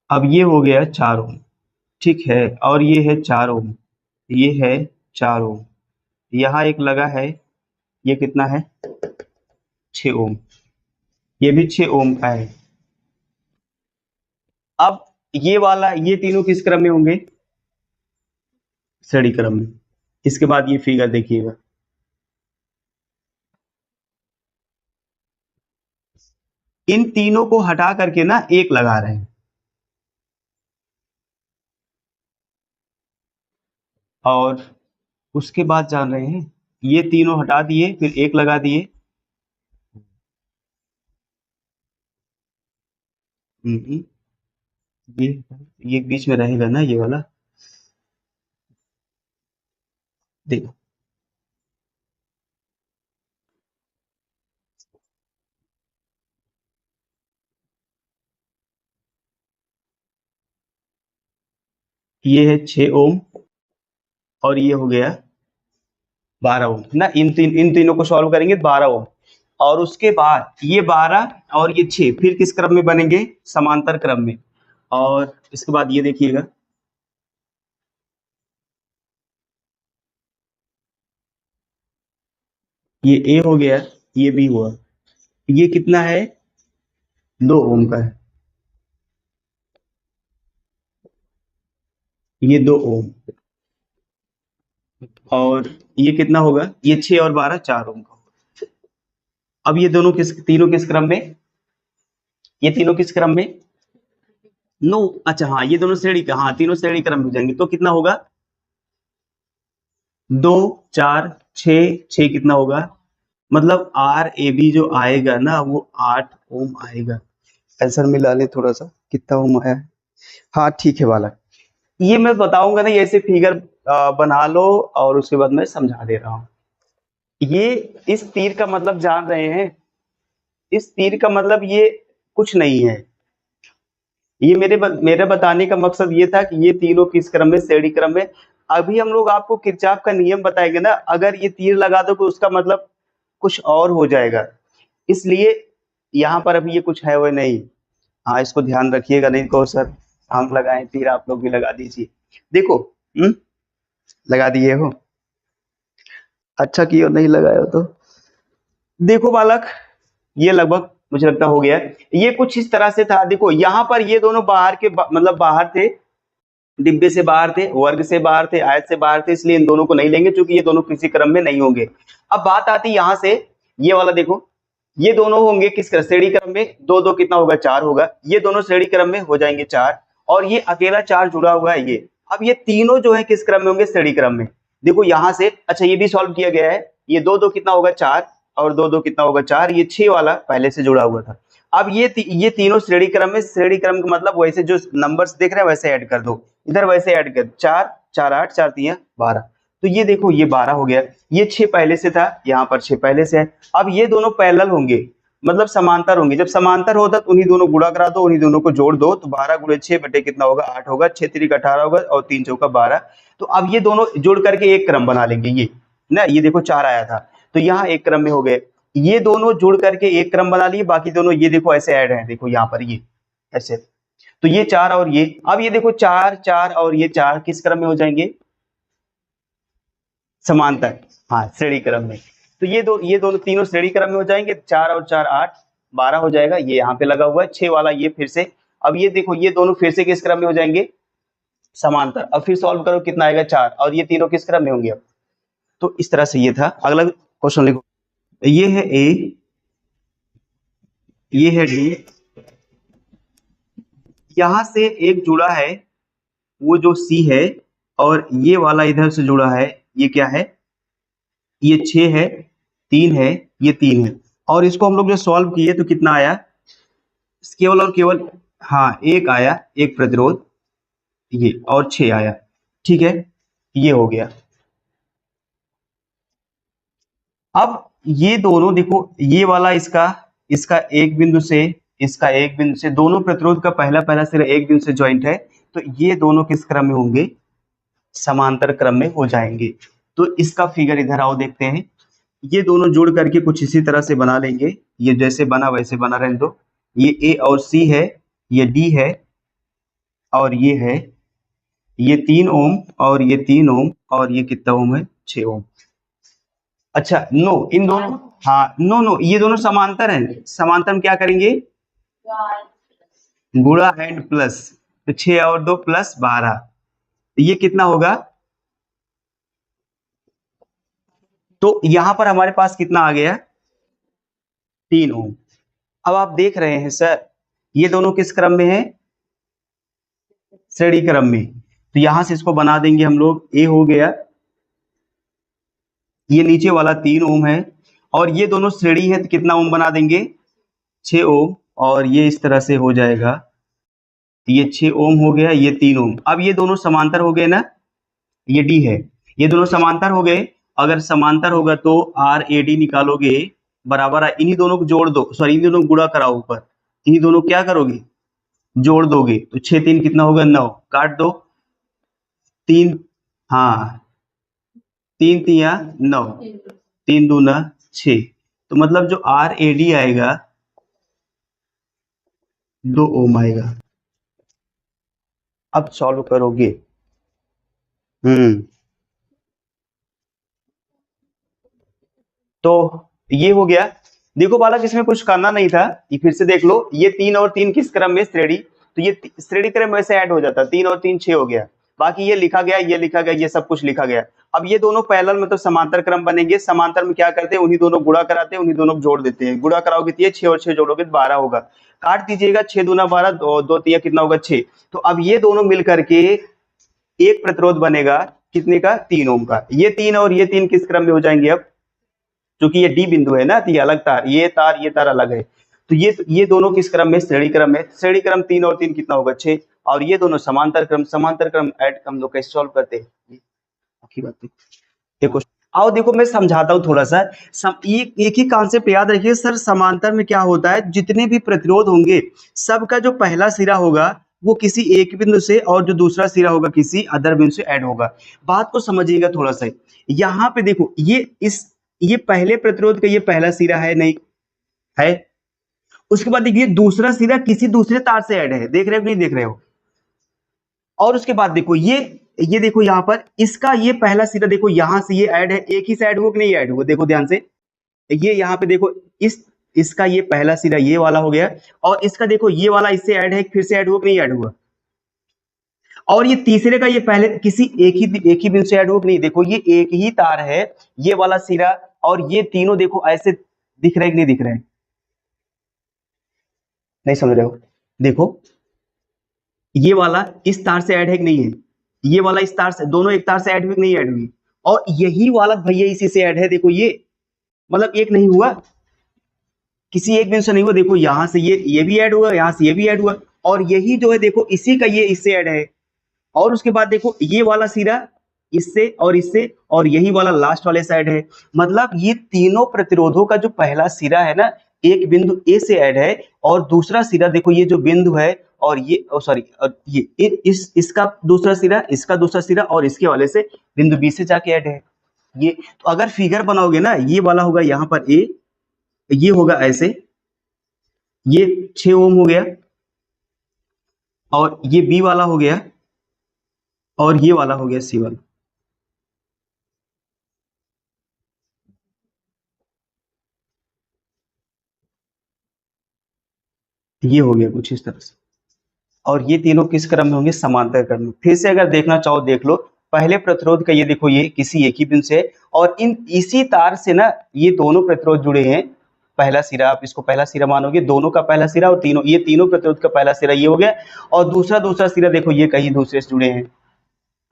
अब ये हो गया 4 ओम, ठीक है, और ये है 4 ओम, ये है 4 ओम, यहाँ एक लगा है, ये कितना है? 6 ओम, ये भी 6 ओम का है। अब ये वाला, ये तीनों किस क्रम में होंगे? श्रेणी क्रम में। इसके बाद ये फिगर देखिएगा, इन तीनों को हटा करके ना एक लगा रहे हैं, और उसके बाद जान रहे हैं ये तीनों हटा दिए, फिर एक लगा दिए। हम्म, ये बीच में रहेगा ना, ये वाला देखो, ये है 6 ओम और ये हो गया 12 ओम ना। इन तीनों को सॉल्व करेंगे 12 ओम, और उसके बाद ये 12 और ये 6 फिर किस क्रम में बनेंगे? समांतर क्रम में। और इसके बाद ये देखिएगा, ये ए हो गया, ये बी हुआ, ये कितना है? 2 ओम का है, ये 2 ओम, और ये कितना होगा? ये 6 और 12 4 ओम का होगा। अब ये तीनों किस क्रम में? ये तीनों किस क्रम में? नो, अच्छा हाँ, ये दोनों श्रेणी का, हाँ तीनों श्रेणी क्रम में हो जाएंगे, तो कितना होगा? 2 4 6 6 कितना होगा? मतलब आर ए बी जो आएगा ना, वो 8 ओम आएगा। आंसर मिला ले थोड़ा सा, कितना ओम आया है? हाँ ठीक है बालक, ये मैं बताऊंगा ना, ऐसे फिगर बना लो और उसके बाद मैं समझा दे रहा हूँ। ये इस तीर का मतलब जान रहे हैं? इस तीर का मतलब ये कुछ नहीं है, ये मेरे बताने का मकसद ये था कि ये तीनों किस क्रम में? श्रेणी क्रम में। अभी हम लोग आपको किरचॉफ का नियम बताएंगे ना, अगर ये तीर लगा दो तो उसका मतलब कुछ और हो जाएगा, इसलिए यहाँ पर अभी ये कुछ है वो नहीं। हाँ, इसको ध्यान रखिएगा, नहीं कहो सर हम लगाए तीर, आप लोग भी लगा दीजिए। देखो, लगा दिए हो, अच्छा किया नहीं लगाया हो तो। देखो बालक, ये लगभग मुझे लगता हो गया, ये कुछ इस तरह से था। देखो यहाँ पर ये दोनों बाहर के मतलब बाहर थे, डिब्बे से बाहर थे, वर्ग से बाहर थे, आयत से बाहर थे, इसलिए इन दोनों को नहीं लेंगे क्योंकि ये दोनों किसी क्रम में नहीं होंगे। अब बात आती है यहाँ से, ये वाला देखो, ये दोनों होंगे किस श्रेणी क्रम में, दो दो कितना होगा 4 होगा, ये दोनों श्रेणी क्रम में हो जाएंगे 4 और ये अकेला 4 जुड़ा हुआ है ये। अब ये तीनों जो है किस क्रम में होंगे, श्रेणी क्रम में। देखो यहाँ से, अच्छा ये भी सॉल्व किया गया है, ये दो दो कितना होगा 4 और दो दो कितना होगा 4, ये 6 वाला पहले से जुड़ा हुआ था। अब ये तीनों श्रेणी क्रम में, श्रेणी क्रम का मतलब वैसे जो नंबर्स देख रहे हैं वैसे ऐड कर दो, इधर वैसे ऐड कर, 4 4 8 4 3 12, तो ये देखो ये 12 हो गया, ये 6 पहले से था, यहाँ पर 6 पहले से है। अब ये दोनों पैरेलल होंगे, मतलब समांतर होंगे, जब समांतर होता तो उन्हीं दोनों गुणा करा दो, उन्हीं दोनों को जोड़ दो, तो 12 गुणे 6 बटे कितना होगा 8 होगा, 6 3 18 होगा और 3 चौका 12। तो अब ये दोनों जोड़ करके एक क्रम बना लेंगे, ये ना, ये देखो 4 आया था तो यहाँ एक क्रम में हो गए, ये दोनों जुड़ करके एक क्रम बना लिए, बाकी दोनों ये देखो ऐसे ऐड है, देखो यहाँ पर ये ऐसे, तो ये 4 और ये, अब ये देखो 4 4 और ये 4 किस क्रम में हो जाएंगे, समांतर, हाँ श्रेणी क्रम में। तो ये दोनों तीनों श्रेणी क्रम में हो जाएंगे, 4 और 4 8 12 हो जाएगा, ये यहाँ पे लगा हुआ है 6 वाला, ये फिर से, अब ये देखो ये दोनों फिर से किस क्रम में हो जाएंगे, समांतर। अब फिर सॉल्व करो कितना आएगा 4 और ये तीनों किस क्रम में होंगे। अब तो इस तरह से ये था। अगला क्वेश्चन लिखो, ये है ए, ये है डी, यहां से एक जुड़ा है वो जो सी है, और ये वाला इधर से जुड़ा है, ये क्या है, ये 6 है, 3 है, ये 3 है, और इसको हम लोग जो सॉल्व किए तो कितना आया, केवल और केवल, हाँ एक आया, एक प्रतिरोध ये, और 6 आया, ठीक है, ये हो गया। अब ये दोनों देखो, ये वाला इसका एक बिंदु से, इसका एक बिंदु से, दोनों प्रतिरोध का पहला पहला सिरा एक बिंदु से ज्वाइंट है, तो ये दोनों किस क्रम में होंगे, समांतर क्रम में हो जाएंगे। तो इसका फिगर इधर आओ देखते हैं, ये दोनों जोड़ करके कुछ इसी तरह से बना लेंगे, ये जैसे बना वैसे बना रहने दो, ये ए और सी है, ये डी है, और ये है, ये 3 ओम और ये 3 ओम, और ये कितना ओम है, 6 ओम। अच्छा नो, इन दोनों, हाँ नो नो, ये दोनों समांतर हैं, समांतर में क्या करेंगे, गुणा एंड प्लस, तो 6 और 2 प्लस 12, ये कितना होगा, तो यहां पर हमारे पास कितना आ गया, 3 ओम। अब आप देख रहे हैं सर ये दोनों किस क्रम में है, श्रेणी क्रम में, तो यहां से इसको बना देंगे हम लोग, ए हो गया, ये नीचे वाला 3 ओम है, और ये दोनों श्रेणी है तो कितना ओम बना देंगे, 6 ओम, और ये इस तरह से हो जाएगा, ये 6 ओम हो गया, ये 3 ओम। अब ये दोनों समांतर हो गए ना, ये डी है, ये दोनों समांतर हो गए, अगर समांतर होगा तो आर ए डी निकालोगे, बराबर है, इन्हीं दोनों को जोड़ दो, सॉरी इन्हीं दोनों को गुणा कराओ ऊपर, इन्हीं दोनों क्या करोगे, जोड़ दोगे, तो 6 3 कितना होगा 9, काट दो, 3, हाँ 3 3 9, 3 दूना 6, तो मतलब जो आर ए डी आएगा 2 ओम आएगा। अब सॉल्व करोगे, तो ये हो गया। देखो बालक इसमें कुछ करना नहीं था, ये फिर से देख लो, ये 3 और 3 किस क्रम में, श्रेणी, तो ये श्रेणी क्रम वैसे ऐड हो जाता, 3 और 3 6 हो गया, बाकी ये लिखा गया, ये लिखा गया, ये सब कुछ लिखा गया। अब ये दोनों पैरेलल मतलब समांतर क्रम बनेंगे, समांतर में क्या करते हैं, उन्हीं दोनों गुणा कराते हैं, उन्हीं दोनों को जोड़ देते हैं, गुणा कराओगे तो ये 6 और 6 जोड़ोगे तो 12 होगा, काट दीजिएगा, 6 दूना 12, 2 3 कितना होगा 6, तो अब ये दोनों मिल करके एक प्रतिरोध बनेगा, कितने का, 3 ओम का, ये 3 और ये 3 किस क्रम में हो जाएंगे, अब क्योंकि ये डी बिंदु है ना, तो ये अलग तार, ये तार अलग है, तो ये दोनों किस क्रम में, श्रेणी क्रम में, श्रेणी क्रम 3 और 3 कितना होगा 6, और ये दोनों समांतर क्रम ऐड हम लोग कैसे सॉल्व करते हैं, बाकी बात देखो, आओ देखो मैं समझाता हूँ थोड़ा सा, एक ही कॉन्सेप्ट याद रखिए सर, समांतर में क्या होता है, जितने भी प्रतिरोध होंगे सबका जो पहला सिरा होगा वो किसी एक बिंदु से, और जो दूसरा सिरा होगा किसी अदर बिंदु से ऐड होगा। बात को समझिएगा थोड़ा सा, यहाँ पे देखो ये पहले प्रतिरोध का ये पहला सिरा है, नहीं है, उसके बाद देखिए दूसरा सिरा किसी दूसरे तार से ऐड है, देख रहे हो नहीं देख रहे हो, और उसके बाद देखो ये देखो यहाँ पर इसका ये पहला सिरा देखो, यहां से ये ऐड है, एक ही से ऐड हुआ कि नहीं ऐड हुआ, देखो ध्यान से, ये यहाँ पे देखो इसका ये पहला सिरा ये वाला हो गया, और इसका देखो ये वाला इससे ऐड है, फिर से ऐड हुआ कि नहीं ऐड हुआ, और ये तीसरे का ये पहले किसी एक ही बिंदु से ऐड हुआ कि नहीं, देखो ये एक ही तार है, ये वाला सिरा और ये तीनों देखो ऐसे दिख रहे कि नहीं दिख रहे हैं, नहीं समझ रहे हो, देखो ये वाला इस तार से ऐड है कि नहीं है, ये वाला इस तार से, दोनों एक तार से ऐड हुई कि नहीं ऐड हुई, और यही वाला भैया इसी से ऐड है, देखो ये मतलब एक नहीं हुआ, किसी एक बिंदु से नहीं हुआ, देखो यहां से ये भी ऐड हुआ, यहां से ये भी ऐड हुआ, और यही जो है देखो इसी का ये इससे ऐड है, और उसके बाद देखो ये वाला सिरा इससे और यही वाला लास्ट वाले साइड है, मतलब ये तीनों प्रतिरोधों का जो पहला सिरा है ना, एक बिंदु ए से ऐड है, और दूसरा सिरा देखो ये जो बिंदु है और ये सॉरी ये इसका दूसरा सिरा, इसका दूसरा सिरा और इसके वाले से बिंदु बी से जाके ऐड है। ये तो अगर फिगर बनाओगे ना, ये वाला होगा यहाँ पर ए, ये होगा ऐसे, ये 6 ओम हो गया, और ये बी वाला हो गया, और ये वाला हो गया सी वाला। ये हो गया कुछ इस तरह से, और ये तीनों किस क्रम में होंगे, समांतर क्रम में। फिर से अगर देखना चाहो देख लो, पहले प्रतिरोध का ये देखो ये किसी एक ही बिंदु से, और इन इसी तार से ना ये दोनों प्रतिरोध जुड़े हैं, पहला सिरा आप इसको पहला सिरा मानोगे, दोनों का पहला सिरा, और तीनों ये तीनों प्रतिरोध का पहला सिरा ये हो गया, और दूसरा सिरा देखो ये कहीं दूसरे से जुड़े हैं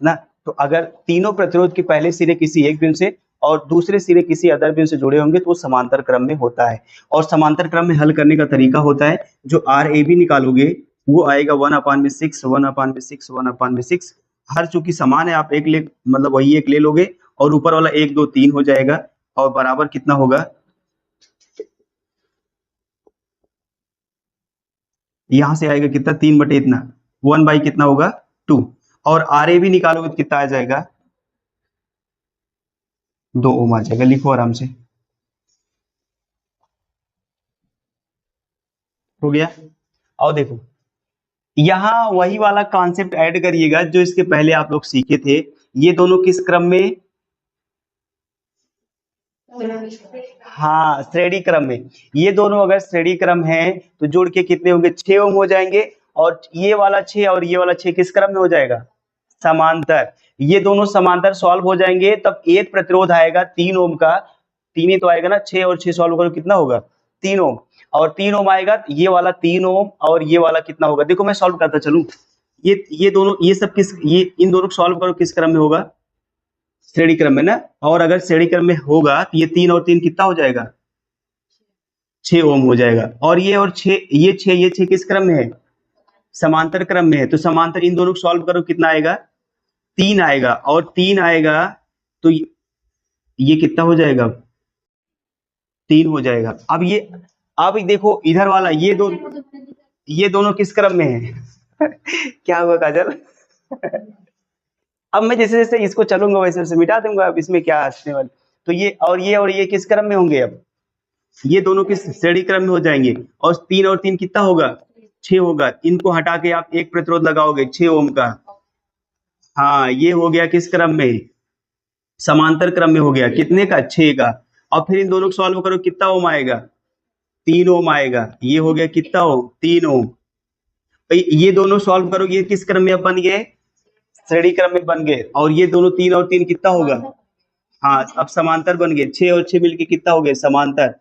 ना। तो अगर तीनों प्रतिरोध के पहले सिरे किसी एक बिंदु से और दूसरे सिरे किसी अदर बिंदु से जुड़े होंगे तो वो समांतर क्रम में होता है। और समांतर क्रम में हल करने का तरीका होता है, जो आर ए बी निकालोगे वो आएगा 1/6 1/6 1/6, हर चूंकि समान है आप एक ले मतलब वही एक ले लोगे, और ऊपर वाला 1 2 3 हो जाएगा, और बराबर कितना होगा, यहां से आएगा कितना 3 बटे इतना, 1 बाई कितना होगा 2, और आर ए भी निकालोगे तो कितना आ जाएगा 2 ओम आ जाएगा। लिखो आराम से, हो गया। और देखो यहाँ वही वाला कॉन्सेप्ट ऐड करिएगा जो इसके पहले आप लोग सीखे थे, ये दोनों किस क्रम में, हाँ श्रेणी क्रम में, ये दोनों अगर श्रेणी क्रम है तो जोड़ के कितने होंगे 6 ओम हो जाएंगे, और ये वाला 6 और ये वाला 6 किस क्रम में हो जाएगा, समांतर। ये दोनों समांतर सॉल्व हो जाएंगे तब एक प्रतिरोध आएगा 3 ओम का, 3 ही तो आएगा ना, 6 और 6 सॉल्व करो कितना होगा 3 ओम, और 3 ओम आएगा, ये वाला 3 ओम और ये वाला कितना होगा, देखो मैं सॉल्व करता चलूं, ये दोनों ये सब किस, ये इन दोनों को सॉल्व करो किस क्रम में होगा, श्रेणी क्रम में ना, और अगर श्रेणी क्रम में होगा तो ये 3 और 3 कितना हो जाएगा 6 ओम हो जाएगा, और ये और 6 ये 6 किस क्रम में है, समांतर क्रम में है, तो समांतर इन दोनों को सॉल्व करो कितना आएगा 3 आएगा, और 3 आएगा तो ये कितना हो जाएगा 3 हो जाएगा। अब देखो इधर वाला ये दोनों किस क्रम में है क्या हुआ काजल अब मैं जैसे जैसे इसको चलूंगा वैसे वैसे मिटा दूंगा, अब इसमें क्या हंसने वाले, तो ये किस क्रम में होंगे, अब ये दोनों किस श्रेणी क्रम में हो जाएंगे, और 3 और 3 कितना होगा 6 होगा, इनको हटा के आप एक प्रतिरोध लगाओगे 6 ओम का, हाँ ये हो गया किस क्रम में, समांतर क्रम में हो गया, कितने का 6 का, और फिर इन दोनों को सॉल्व करो कितना ओम आएगा 3 ओम आएगा, ये हो गया कितना ओम 3 ओम, ये दोनों सॉल्व करोगे ये किस क्रम में अब बन गए, श्रेणी क्रम में बन गए, और ये दोनों 3 और 3 कितना होगा, हाँ अब समांतर बन गए, 6 और 6 मिलके कितना हो गया समांतर,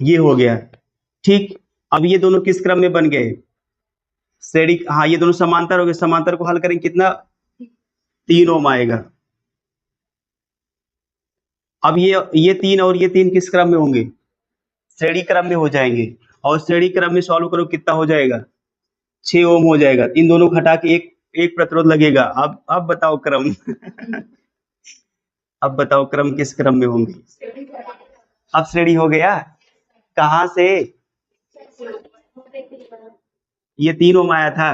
ये हो गया ठीक। अब ये दोनों किस क्रम में बन गए, श्रेणी, हाँ ये दोनों समांतर हो गए, समांतर को हल करेंगे कितना 3 ओम आएगा। अब ये 3 और ये 3 किस क्रम में होंगे, श्रेणी क्रम में हो जाएंगे, और श्रेणी क्रम में सॉल्व करो कितना हो जाएगा 6 ओम हो जाएगा, इन दोनों को हटा के एक प्रतिरोध लगेगा। अब बताओ क्रम अब बताओ क्रम किस क्रम में होंगे, अब श्रेणी हो गया, कहां से, ये 3 ओम आया था,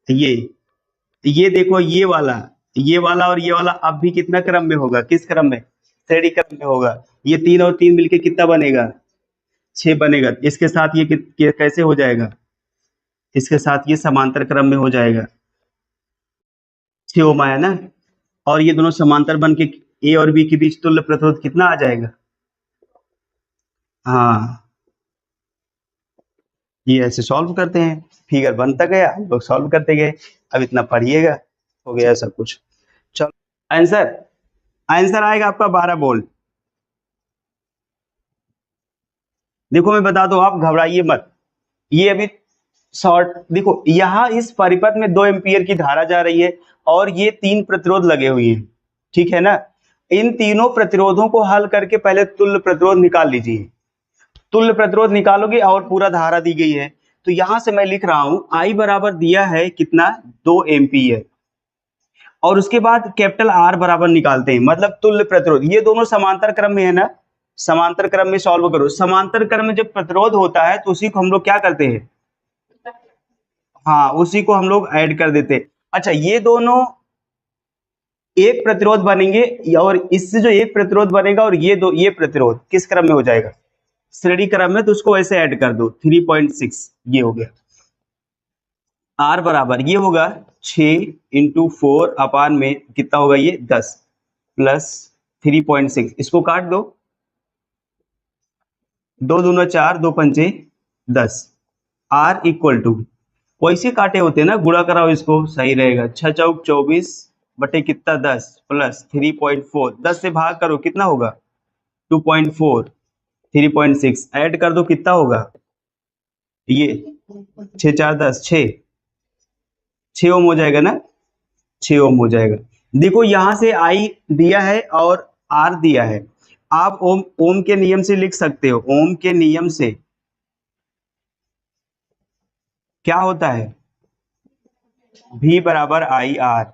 ये देखो ये वाला और ये वाला अब भी कितना क्रम में होगा, किस क्रम में, श्रेणी क्रम में होगा, ये 3 और 3 मिलके कितना बनेगा 6 बनेगा, इसके साथ ये कैसे हो जाएगा, इसके साथ ये समांतर क्रम में हो जाएगा, 6 ओम आया ना, और ये दोनों समांतर बन के ए और बी के बीच तुल्य प्रतिरोध कितना आ जाएगा, हाँ ये ऐसे सॉल्व करते हैं, फिगर बनता गया हम लोग सॉल्व करते गए। अब इतना पढ़िएगा, हो गया सब कुछ। चलो आंसर, आंसर आएगा आपका 12 वोल्ट। देखो मैं बता दूं, आप घबराइए मत, ये अभी शॉर्ट, देखो यहाँ इस परिपथ में 2 एम्पियर की धारा जा रही है और ये 3 प्रतिरोध लगे हुए हैं, ठीक है ना। इन तीनों प्रतिरोधों को हल करके पहले तुल्य प्रतिरोध निकाल लीजिए। तुल्य प्रतिरोध निकालोगे और पूरा धारा दी गई है, तो यहां से मैं लिख रहा हूं I बराबर दिया है कितना, 2 एम्पियर, और उसके बाद कैपिटल R बराबर निकालते हैं, मतलब तुल्य प्रतिरोध। ये दोनों समांतर क्रम में है ना, समांतर क्रम में सॉल्व करो। समांतर क्रम में जब प्रतिरोध होता है तो उसी को हम लोग क्या करते हैं, हाँ उसी को हम लोग ऐड कर देते। अच्छा, ये दोनों एक प्रतिरोध बनेंगे, और इससे जो एक प्रतिरोध बनेगा और ये प्रतिरोध किस क्रम में हो जाएगा, श्रेणी क्रम में, तो उसको ऐसे ऐड कर दो 3.6, ये हो गया। R बराबर ये होगा 6 × 4 अपान में कितना होगा, ये 10 प्लस 3.6, इसको काट दो, 2 दूना 4, 2 पंचे 10। R इक्वल टू, वैसे काटे होते हैं ना, गुणा कराओ इसको, सही रहेगा। 6 चौक 24 बटे कितना 10 प्लस 3.4, 10 से भाग करो कितना होगा 2.4, 3.6 ऐड कर दो कितना होगा, ये 6 4 10, 6 ओम हो जाएगा ना, 6 ओम हो जाएगा। देखो यहां से I दिया है और R दिया है, आप ओम के नियम से लिख सकते हो। ओम के नियम से क्या होता है, V बराबर I R,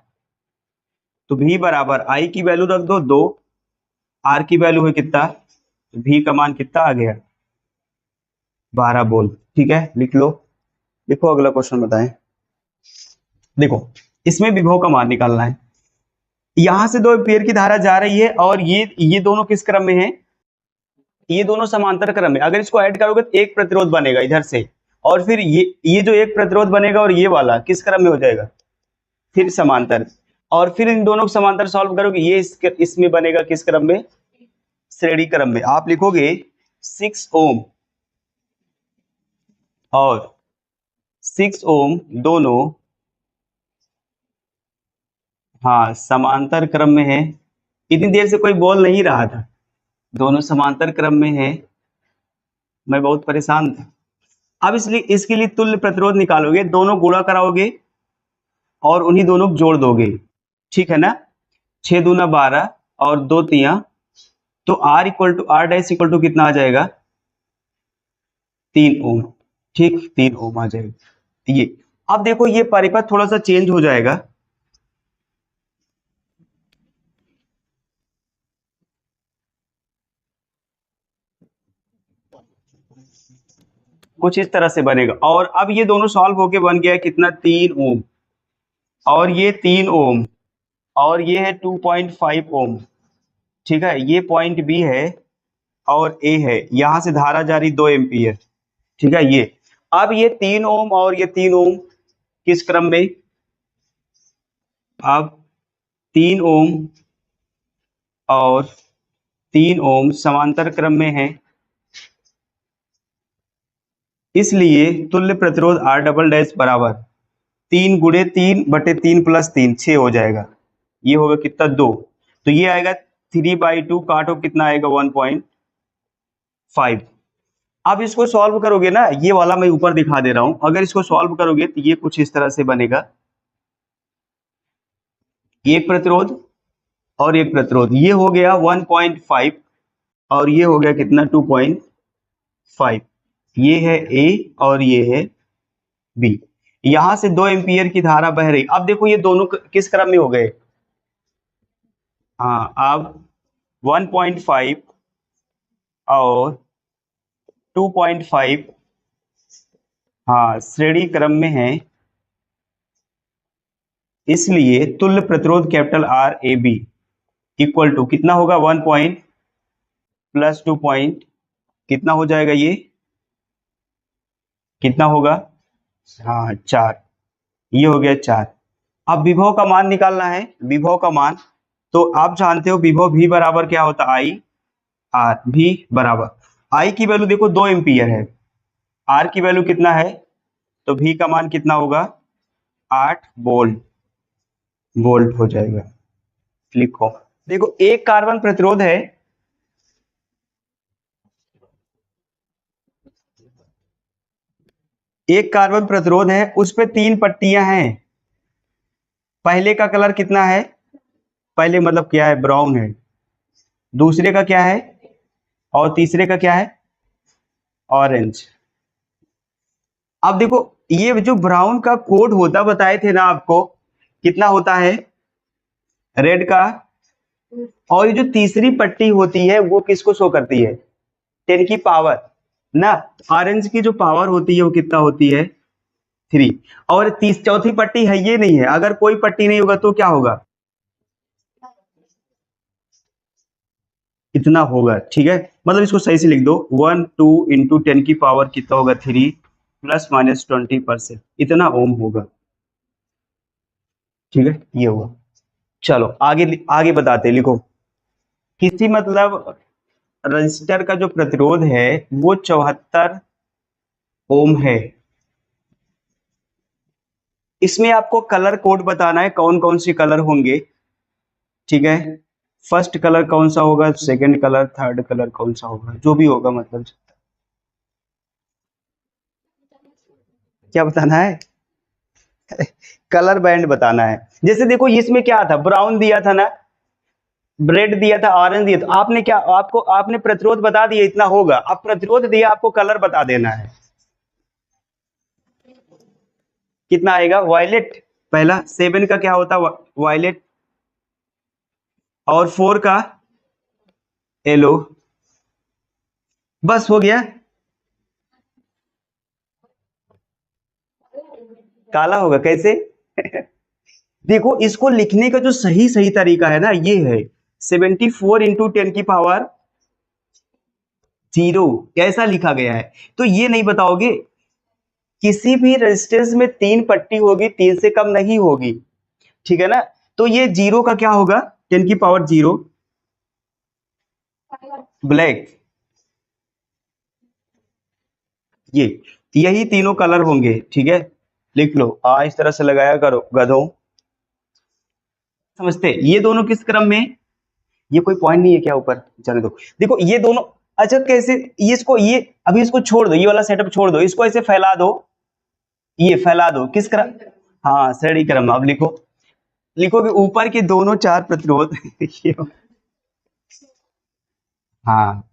तो V बराबर I की वैल्यू रख दो 2, R की वैल्यू है कितना, तो V का मान कितना आ गया, 12 वोल्ट। ठीक है, लिख लो। देखो अगला क्वेश्चन बताएं। देखो इसमें विभव का मान निकालना है। यहां से 2 एम्पीयर की धारा जा रही है और ये दोनों किस क्रम में है, ये दोनों समांतर क्रम में। अगर इसको ऐड करोगे तो एक प्रतिरोध बनेगा इधर से, और फिर ये जो एक प्रतिरोध बनेगा और ये वाला किस क्रम में हो जाएगा, फिर समांतर, और फिर इन दोनों को समांतर सॉल्व करोगे, ये इसमें बनेगा किस क्रम में, श्रेणी क्रम में। आप लिखोगे 6 ओम और 6 ओम दोनों हाँ समांतर क्रम में है। इतनी देर से कोई बोल नहीं रहा था, दोनों समांतर क्रम में है, मैं बहुत परेशान था। अब इसलिए इसके लिए तुल्य प्रतिरोध निकालोगे, दोनों गुणा कराओगे और उन्हीं दोनों को जोड़ दोगे, ठीक है ना। 6 दूना 12 और 2 तिया, तो R डैश इक्वल टू कितना आ जाएगा, 3 ओम। ठीक, 3 ओम आ जाएगा ये। अब देखो ये परिपथ थोड़ा सा चेंज हो जाएगा, कुछ इस तरह से बनेगा। और अब ये दोनों सॉल्व होके बन गया कितना, 3 ओम, और ये 3 ओम, और ये है 2.5 ओम। ठीक है, ये पॉइंट बी है और ए है, यहां से धारा जारी 2 एम्पियर। ठीक है, ये अब ये 3 ओम और ये 3 ओम किस क्रम में, अब 3 ओम और 3 ओम समांतर क्रम में है, इसलिए तुल्य प्रतिरोध R डबल डैश बराबर 3 × 3 बटे 3 + 3, 6 हो जाएगा। ये होगा कितना, 2, तो ये आएगा 3/2, काटो कितना आएगा 1.5। अब इसको सॉल्व करोगे ना, ये वाला मैं ऊपर दिखा दे रहा हूं, अगर इसको सॉल्व करोगे तो ये कुछ इस तरह से बनेगा, एक प्रतिरोध और एक प्रतिरोध, ये हो गया 1.5 और ये हो गया कितना 2.5, ये है A और ये है B। यहां से 2 एम्पियर की धारा बह रही। अब देखो ये दोनों किस क्रम में हो गए, हाँ अब 1.5 और 2.5 हाँ श्रेणी क्रम में है, इसलिए तुल्य प्रतिरोध capital R A B equal to कितना होगा, 1 पॉइंट प्लस 2 पॉइंट कितना हो जाएगा, ये कितना होगा, हाँ 4, ये हो गया 4। अब विभव का मान निकालना है, विभव का मान, तो आप जानते हो विभव V बराबर क्या होता है, I R। V बराबर I की वैल्यू देखो 2 एम्पियर है, R की वैल्यू कितना है, तो V का मान कितना होगा, 8 वोल्ट वोल्ट हो जाएगा। लिखो, देखो एक कार्बन प्रतिरोध है, एक कार्बन प्रतिरोध है, उस पे 3 पट्टियां हैं। पहले का कलर कितना है, पहले मतलब क्या है, ब्राउन है। दूसरे का क्या है, और तीसरे का क्या है, ऑरेंज। अब देखो ये जो ब्राउन का कोड होता बताए थे ना आपको, कितना होता है रेड का, और ये जो तीसरी पट्टी होती है वो किसको शो करती है, 10 की पावर ना। ऑरेंज की जो पावर होती है वो कितना होती है, 3। और चौथी पट्टी है ये नहीं है, अगर कोई पट्टी नहीं होगा तो क्या होगा, इतना होगा। ठीक है, मतलब इसको सही से लिख दो, 1 2 इंटू 10 की पावर कितना होगा, 3 प्लस माइनस 20%, इतना ओम होगा। ठीक है, ये होगा। चलो आगे आगे बताते हैं, लिखो, किसी मतलब रजिस्टर का जो प्रतिरोध है वो 74 ओम है। इसमें आपको कलर कोड बताना है, कौन कौन से कलर होंगे। ठीक है, फर्स्ट कलर कौन सा होगा, सेकंड कलर, थर्ड कलर कौन सा होगा, जो भी होगा, मतलब क्या बताना है, कलर बैंड बताना है। जैसे देखो इसमें क्या था, ब्राउन दिया था ना, रेड दिया था, ऑरेंज दिया था, आपने क्या, आपने प्रतिरोध बता दिया इतना होगा, अब प्रतिरोध दिया, आपको कलर बता देना है कितना आएगा। वायलेट पहला, 7 का क्या होता है, वायलेट, और 4 का येलो। बस हो गया, काला होगा कैसे देखो इसको लिखने का जो सही सही तरीका है ना, ये है 74 इंटू 10 की पावर 0, कैसा लिखा गया है। तो ये नहीं बताओगे, किसी भी रेजिस्टेंस में 3 पट्टी होगी, 3 से कम नहीं होगी। ठीक है ना, तो ये 0 का क्या होगा, 10 की पावर 0 ब्लैक, ये यही तीनों कलर होंगे। ठीक है, लिख लो, इस तरह से लगाया करो गधों। समझते, ये दोनों किस क्रम में, ये कोई पॉइंट नहीं है क्या, ऊपर जाने दो। देखो ये दोनों, अच्छा कैसे, ये इसको, ये अभी इसको छोड़ दो, ये वाला सेटअप छोड़ दो, इसको ऐसे फैला दो, ये फैला दो किस क्रम, हाँ श्रेणी क्रम। अब लिखो, लिखो कि ऊपर के दोनों 4 प्रतिरोध हाँ,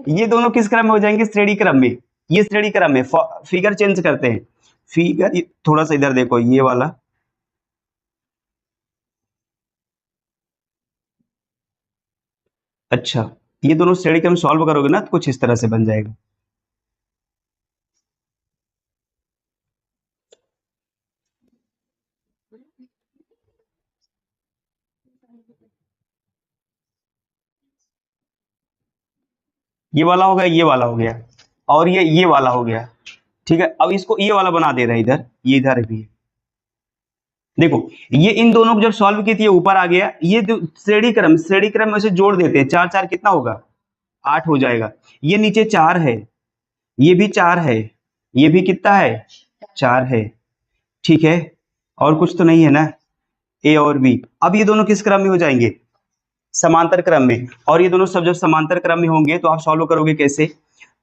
ये दोनों किस क्रम में हो जाएंगे, श्रेणी क्रम में। ये श्रेणी क्रम में, फिगर चेंज करते हैं, फिगर थोड़ा सा इधर देखो, ये वाला, अच्छा ये दोनों श्रेणी क्रम सॉल्व करोगे ना तो कुछ इस तरह से बन जाएगा। ये वाला हो गया, ये वाला हो गया, और ये वाला हो गया। ठीक है, अब इसको ये वाला बना दे रहा है, इधर ये इधर भी है। देखो ये इन दोनों को जब सॉल्व की थी, ये ऊपर आ गया, ये जो श्रेणी क्रम में से जोड़ देते हैं, 4 4 कितना होगा, 8 हो जाएगा। ये नीचे 4 है, ये भी 4 है, ये भी कितना है, 4 है। ठीक है, और कुछ तो नहीं है ना, ए और बी। अब ये दोनों किस क्रम में हो जाएंगे, समांतर क्रम में। और ये दोनों सब जब समांतर क्रम में होंगे तो आप सॉल्व करोगे कैसे,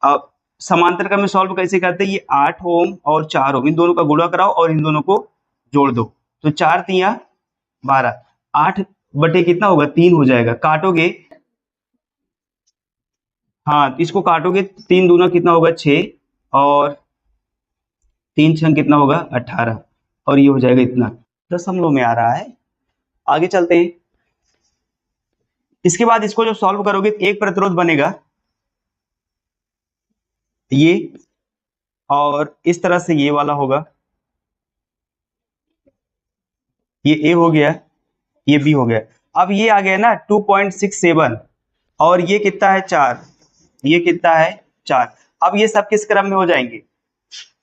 अब समांतर क्रम में सॉल्व कैसे करते हैं, ये 8 ओम और 4 ओम, इन दोनों का गुणा कराओ और इन दोनों को जोड़ दो, तो 4 तिया 12, 8 बटे कितना होगा, 3 हो जाएगा। काटोगे, हाँ तो इसको काटोगे, 3 दूना कितना होगा, 6, और 3 छंग कितना होगा, 18, और ये हो जाएगा इतना, दशमलव में आ रहा है। आगे चलते हैं, इसके बाद इसको जो सॉल्व करोगे, एक प्रतिरोध बनेगा ये, और इस तरह से ये वाला होगा, ये ए हो गया, ये बी हो गया। अब ये आ गया ना 2.67, और ये कितना है, 4, ये कितना है, 4। अब ये सब किस क्रम में हो जाएंगे,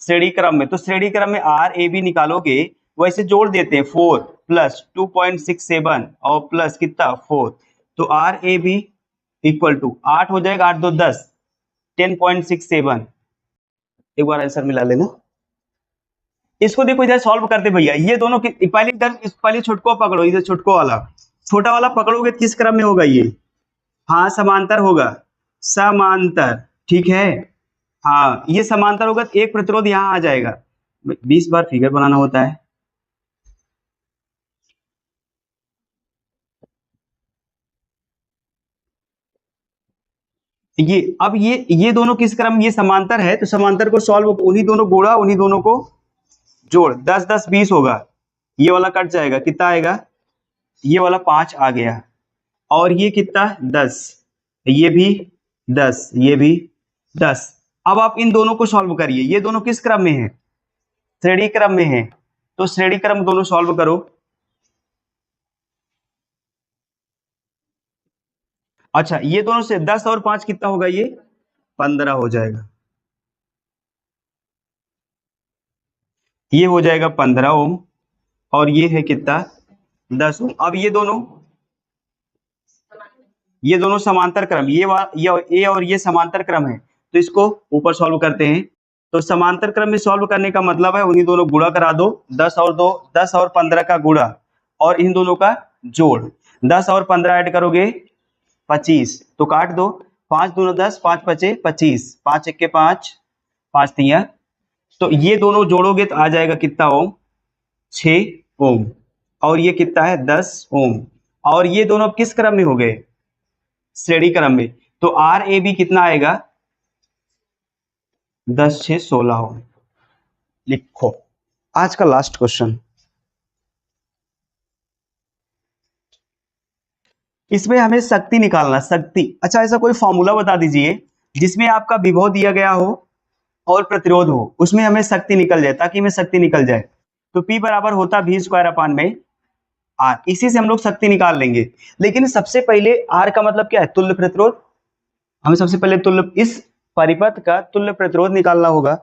श्रेणी क्रम में। तो श्रेणी क्रम में आर ए बी निकालोगे, वैसे जोड़ देते हैं, 4 प्लस 2.67 और प्लस कितना 4, तो R A B equal to 8 हो जाएगा, 8 2 10, 10.67। एक बार आंसर मिला लेना, इसको देखो इधर सॉल्व करते भैया, ये दोनों पहले इधर पहले छुटको पकड़ो, इधर छुटको वाला, छोटा वाला पकड़ोगे तो किस क्रम में होगा ये? हाँ समांतर होगा, समांतर, ठीक है। हाँ ये समांतर होगा तो एक प्रतिरोध यहाँ आ जाएगा। 20 बार फिगर बनाना होता है। ये अब ये दोनों किस क्रम, ये समांतर है तो समांतर को सॉल्व, उन्हीं दोनों गुणा, उन्हीं दोनों को जोड़, 10 10 20 होगा, ये वाला कट जाएगा, कितना आएगा? ये वाला 5 आ गया, और ये कितना? 10, ये भी 10, ये भी 10। अब आप इन दोनों को सॉल्व करिए, ये दोनों किस क्रम में है? श्रेणी क्रम में है, तो श्रेणी क्रम दोनों सॉल्व करो। अच्छा ये दोनों से 10 और 5 कितना होगा? ये 15 हो जाएगा, ये हो जाएगा 15 ओम, और ये है कितना? 10 ओम। अब ये दोनों समांतर क्रम, ये और ये समांतर क्रम है, तो इसको ऊपर सॉल्व करते हैं। तो समांतर क्रम में सॉल्व करने का मतलब है उन्हीं दोनों गुणा करा दो, 10 और 2, 10 और 15 का गुणा और इन दोनों का जोड़, 10 और 15 ऐड करोगे 25, तो काट दो, 5 दूना 10, 5 पचे 25, 5 एक के 5, 5 तिया, तो ये दोनों जोड़ोगे तो आ जाएगा कितना ओम? 6 ओम, और ये कितना है? 10 ओम, और ये दोनों किस क्रम में हो गए? श्रेणी क्रम में, तो आर ए बी कितना आएगा? 10 6 16 ओम। लिखो आज का लास्ट क्वेश्चन, इसमें हमें शक्ति निकालना, शक्ति। अच्छा ऐसा कोई फॉर्मूला बता दीजिए जिसमें आपका विभव दिया गया हो और प्रतिरोध हो, उसमें हमें शक्ति निकल जाए, ताकि हमें शक्ति निकल जाए। तो P बराबर होता V² में R, इसी से हम लोग शक्ति निकाल लेंगे। लेकिन सबसे पहले R का मतलब क्या है? तुल्य प्रतिरोध। हमें सबसे पहले इस परिपथ का तुल्य प्रतिरोध निकालना होगा,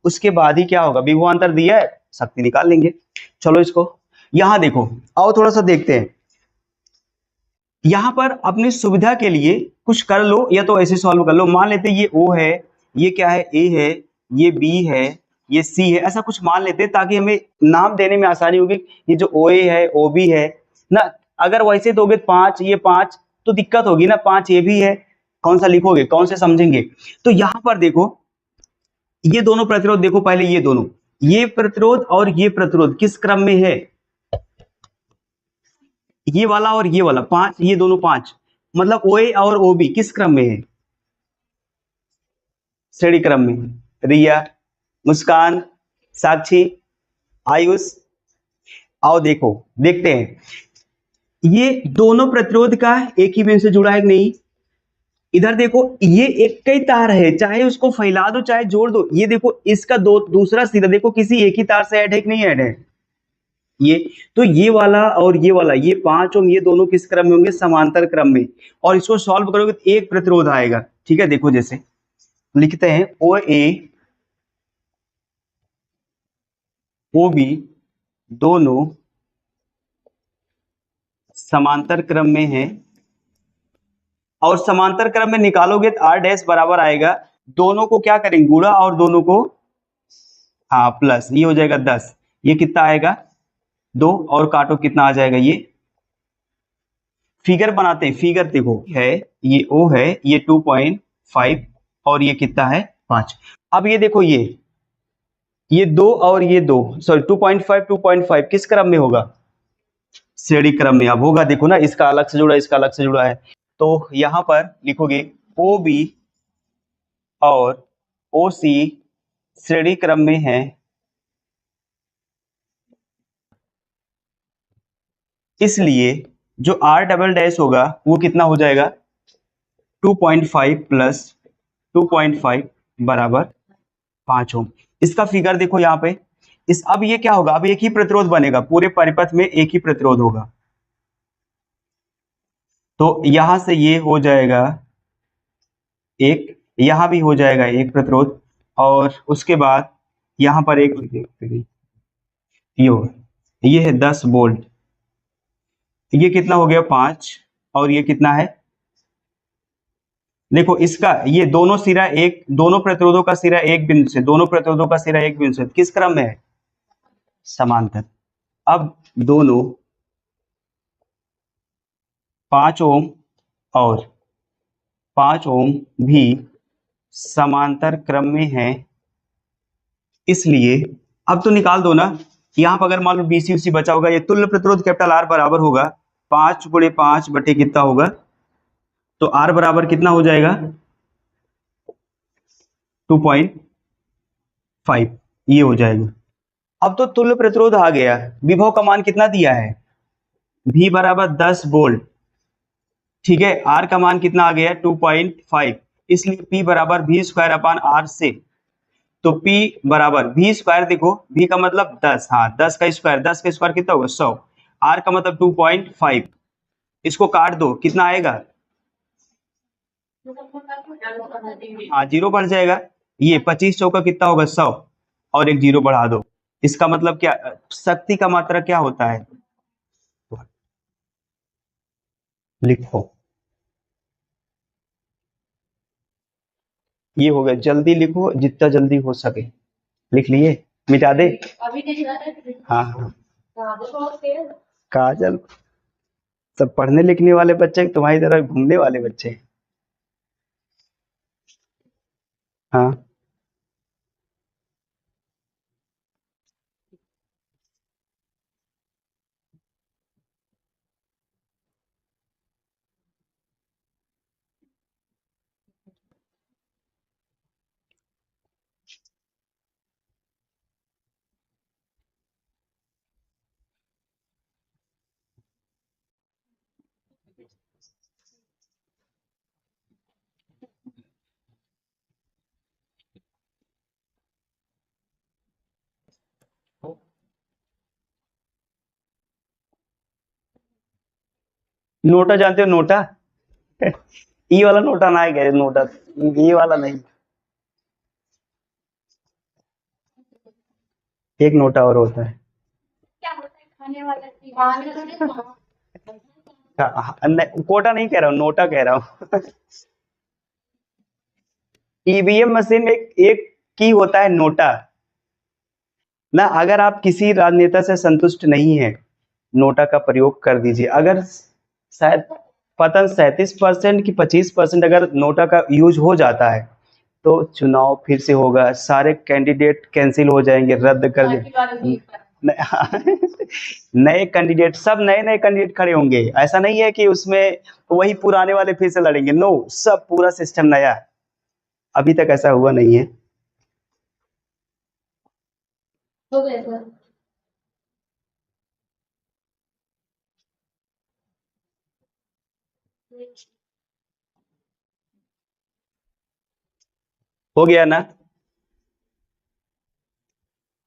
उसके बाद ही क्या होगा? विभवांतर दिया है, शक्ति निकाल लेंगे। चलो इसको यहां देखो, आओ थोड़ा सा देखते हैं। यहां पर अपनी सुविधा के लिए कुछ कर लो, या तो ऐसे सॉल्व कर लो। मान लेते ये O है, ये क्या है? A है, ये B है, ये C है, ऐसा कुछ मान लेते हैं ताकि हमें नाम देने में आसानी होगी। ये जो OA है, OB है ना, अगर वैसे दोगे 5, ये 5 तो दिक्कत होगी ना, 5 ये भी है, कौन सा लिखोगे, कौन से समझेंगे? तो यहां पर देखो ये दोनों प्रतिरोध, देखो पहले ये दोनों, ये प्रतिरोध और ये प्रतिरोध किस क्रम में है? ये वाला और ये वाला 5, ये दोनों 5, मतलब OA और OB किस क्रम में है? श्रेणी क्रम में। रिया, मुस्कान, साक्षी, आयुष, आओ देखो, देखते हैं ये दोनों प्रतिरोध का एक ही बिंदु से जुड़ा है कि नहीं। इधर देखो ये एक ही तार है, चाहे उसको फैला दो चाहे जोड़ दो। ये देखो इसका दूसरा सिरा देखो किसी एक ही तार से ऐड है कि नहीं ऐड है? ये तो ये वाला और ये वाला, ये 5 ओम, ये दोनों किस क्रम में होंगे? समांतर क्रम में। और इसको सॉल्व करोगे तो एक प्रतिरोध आएगा, ठीक है। देखो जैसे लिखते हैं OA OB दोनों समांतर क्रम में है, और समांतर क्रम में निकालोगे तो R डैश बराबर आएगा, दोनों को क्या करेंगे? गुणा, और दोनों को हाँ प्लस, ये हो जाएगा 10, ये कितना आएगा? 2, और काटो कितना आ जाएगा? ये फिगर बनाते हैं, फिगर देखो है, ये O है, ये 2.5 और ये कितना है? 5। अब ये देखो ये 2 और ये 2, सॉरी 2.5 किस क्रम में होगा? श्रेणी क्रम में। अब होगा देखो ना, इसका अलग से जुड़ा है, इसका अलग से जुड़ा है, तो यहां पर लिखोगे OB और OC श्रेणी क्रम में है, इसलिए जो R डबल डैश होगा वो कितना हो जाएगा? 2.5 प्लस 2.5 बराबर 5 ओम। इसका फिगर देखो यहाँ पे, अब ये क्या होगा? अब एक ही प्रतिरोध बनेगा, पूरे परिपथ में एक ही प्रतिरोध होगा, तो यहां से ये हो जाएगा एक, यहां भी हो जाएगा एक प्रतिरोध, और उसके बाद यहां पर एक, ये है 10 वोल्ट, ये कितना हो गया? 5, और ये कितना है? देखो इसका ये दोनों सिरा एक, दोनों प्रतिरोधों का सिरा एक बिंदु से, दोनों प्रतिरोधों का सिरा एक बिंदु से किस क्रम में है? समांतर। अब दोनों 5 ओम और 5 ओम भी समांतर क्रम में है, इसलिए अब तो निकाल दो ना। यहाँ पर अगर मान लो बीसी उसी बचा होगा, ये तुल्य प्रतिरोध कैपिटल आर बराबर होगा 5 × 5 बटे कितना होगा, तो आर बराबर कितना हो जाएगा 2.5, ये हो जाएगा। अब तो तुल्य प्रतिरोध आ गया, विभव का मान कितना दिया है, V बराबर 10 वोल्ट, ठीक है। आर का मान कितना आ गया 2.5, इसलिए P बराबर V²/R से, तो P बराबर V², देखो V का मतलब 10, हाँ 10 का स्क्वायर कितना होगा 100, R का मतलब 2.5, इसको काट दो कितना आएगा, हाँ 0 बढ़ जाएगा। ये 25 चौका कितना होगा 100, और एक 0 बढ़ा दो, इसका मतलब क्या, शक्ति का मात्रा क्या होता है, लिखो ये हो गया, जल्दी लिखो जितना जल्दी हो सके, लिख लिए, मिटा दे, अभी नहीं जाते। हाँ हाँ। हाँ काजल, सब पढ़ने लिखने वाले बच्चे तुम्हारी तरह घूमने वाले बच्चे, हाँ नोटा जानते हो, नोटा ई वाला नोटा ना है, नोटा ये वाला नहीं, एक नोटा और होता है, क्या होता है खाने वाला चीज? खाने वाला कोटा नहीं कह रहा हूँ, नोटा कह रहा हूँ। ईवीएम मशीन में एक की होता है नोटा ना, अगर आप किसी राजनेता से संतुष्ट नहीं है, नोटा का प्रयोग कर दीजिए। अगर शायद पता 37% की 25% अगर नोटा का यूज हो जाता है, तो चुनाव फिर से होगा, सारे कैंडिडेट कैंसिल हो जाएंगे, रद्द कर दे, नए कैंडिडेट, सब नए नए कैंडिडेट खड़े होंगे। ऐसा नहीं है कि उसमें वही पुराने वाले फिर से लड़ेंगे, नो, सब पूरा सिस्टम नया है। अभी तक ऐसा हुआ नहीं है। हो गया सर। हो गया ना,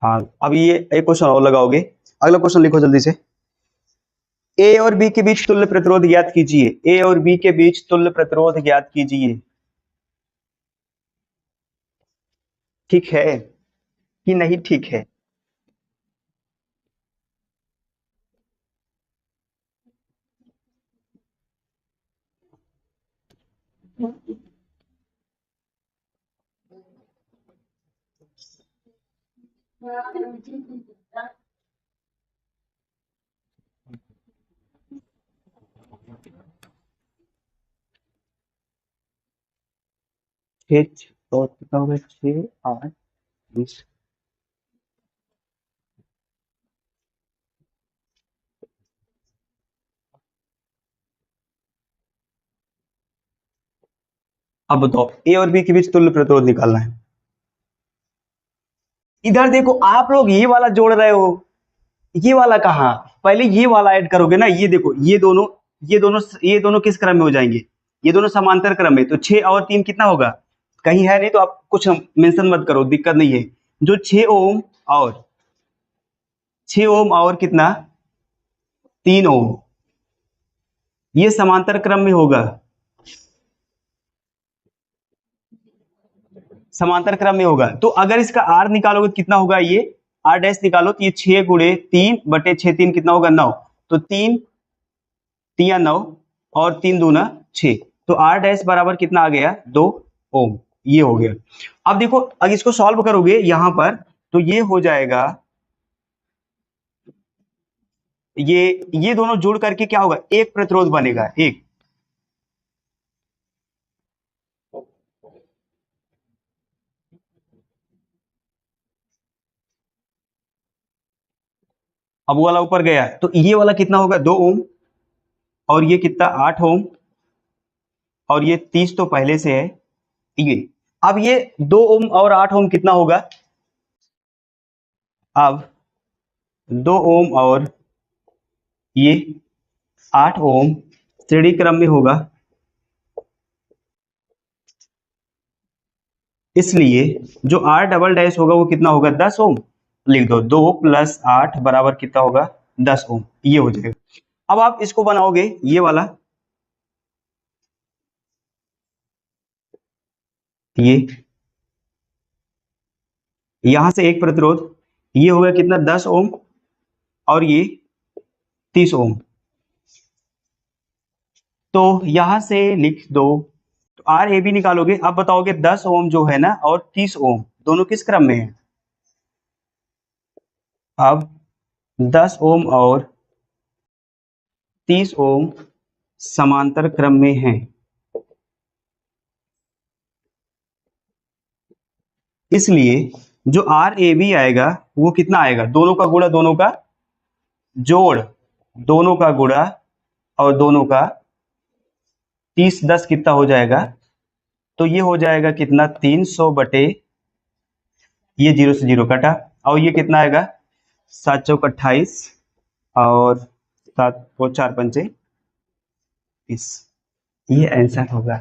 हाँ। अब ये एक क्वेश्चन और लगाओगे, अगला क्वेश्चन लिखो जल्दी से। ए और बी के बीच तुल्य प्रतिरोध ज्ञात कीजिए, ए और बी के बीच तुल्य प्रतिरोध ज्ञात कीजिए, ठीक है कि नहीं ठीक है, तो कितना होगा 6 8 20, अब बताओ ए और बी के बीच तुल्य प्रतिरोध निकालना है। इधर देखो आप लोग ये वाला जोड़ रहे हो, ये वाला कहाँ, पहले ये वाला ऐड करोगे ना, ये देखो ये दोनों किस क्रम में हो जाएंगे, ये दोनों समांतर क्रम में, तो 6 और 3 कितना होगा, कहीं है नहीं तो आप कुछ मेंशन मत करो, दिक्कत नहीं है। जो 6 ओम और 6 ओम और कितना 3 ओम, ये समांतर क्रम में होगा, समांतर क्रम में होगा। तो अगर इसका आर निकालोगे तो कितना होगा, ये आर डैश निकालो तो ये 6 × 3/3 कितना होगा 9, तो 3 3 9 और 3 दूना 6, तो आर डैश बराबर कितना आ गया 2 ओम, ये हो गया। अब देखो अगर इसको सॉल्व करोगे यहां पर, तो ये हो जाएगा ये दोनों जुड़ करके क्या होगा, एक प्रतिरोध बनेगा, एक। अब वो वाला ऊपर गया तो ये वाला कितना होगा, 2 ओम, और ये कितना, 8 ओम, और ये 30 तो पहले से है ये। अब ये 2 ओम और 8 ओम कितना होगा, अब 2 ओम और ये 8 ओम श्रेणी क्रम में होगा, इसलिए जो R डबल डैश होगा वो कितना होगा, 10 ओम। लिख दो 2 + 8 बराबर कितना होगा, 10 ओम, ये हो जाएगा। अब आप इसको बनाओगे ये वाला, ये यहां से एक प्रतिरोध, ये होगा कितना, 10 ओम, और ये 30 ओम। तो यहां से लिख दो, तो आर ए बी निकालोगे। अब बताओगे 10 ओम जो है ना और 30 ओम दोनों किस क्रम में है। अब 10 ओम और 30 ओम समांतर क्रम में हैं, इसलिए जो आर ए बी आएगा वो कितना आएगा, दोनों का गुणा, दोनों का जोड़, दोनों का गुणा और दोनों का 30 10 कितना हो जाएगा, तो ये हो जाएगा कितना, 300 बटे, ये 0 से 0 कटा, और ये कितना आएगा, 7 चौक 28 और 7 4 पंचे 30, ये आंसर होगा।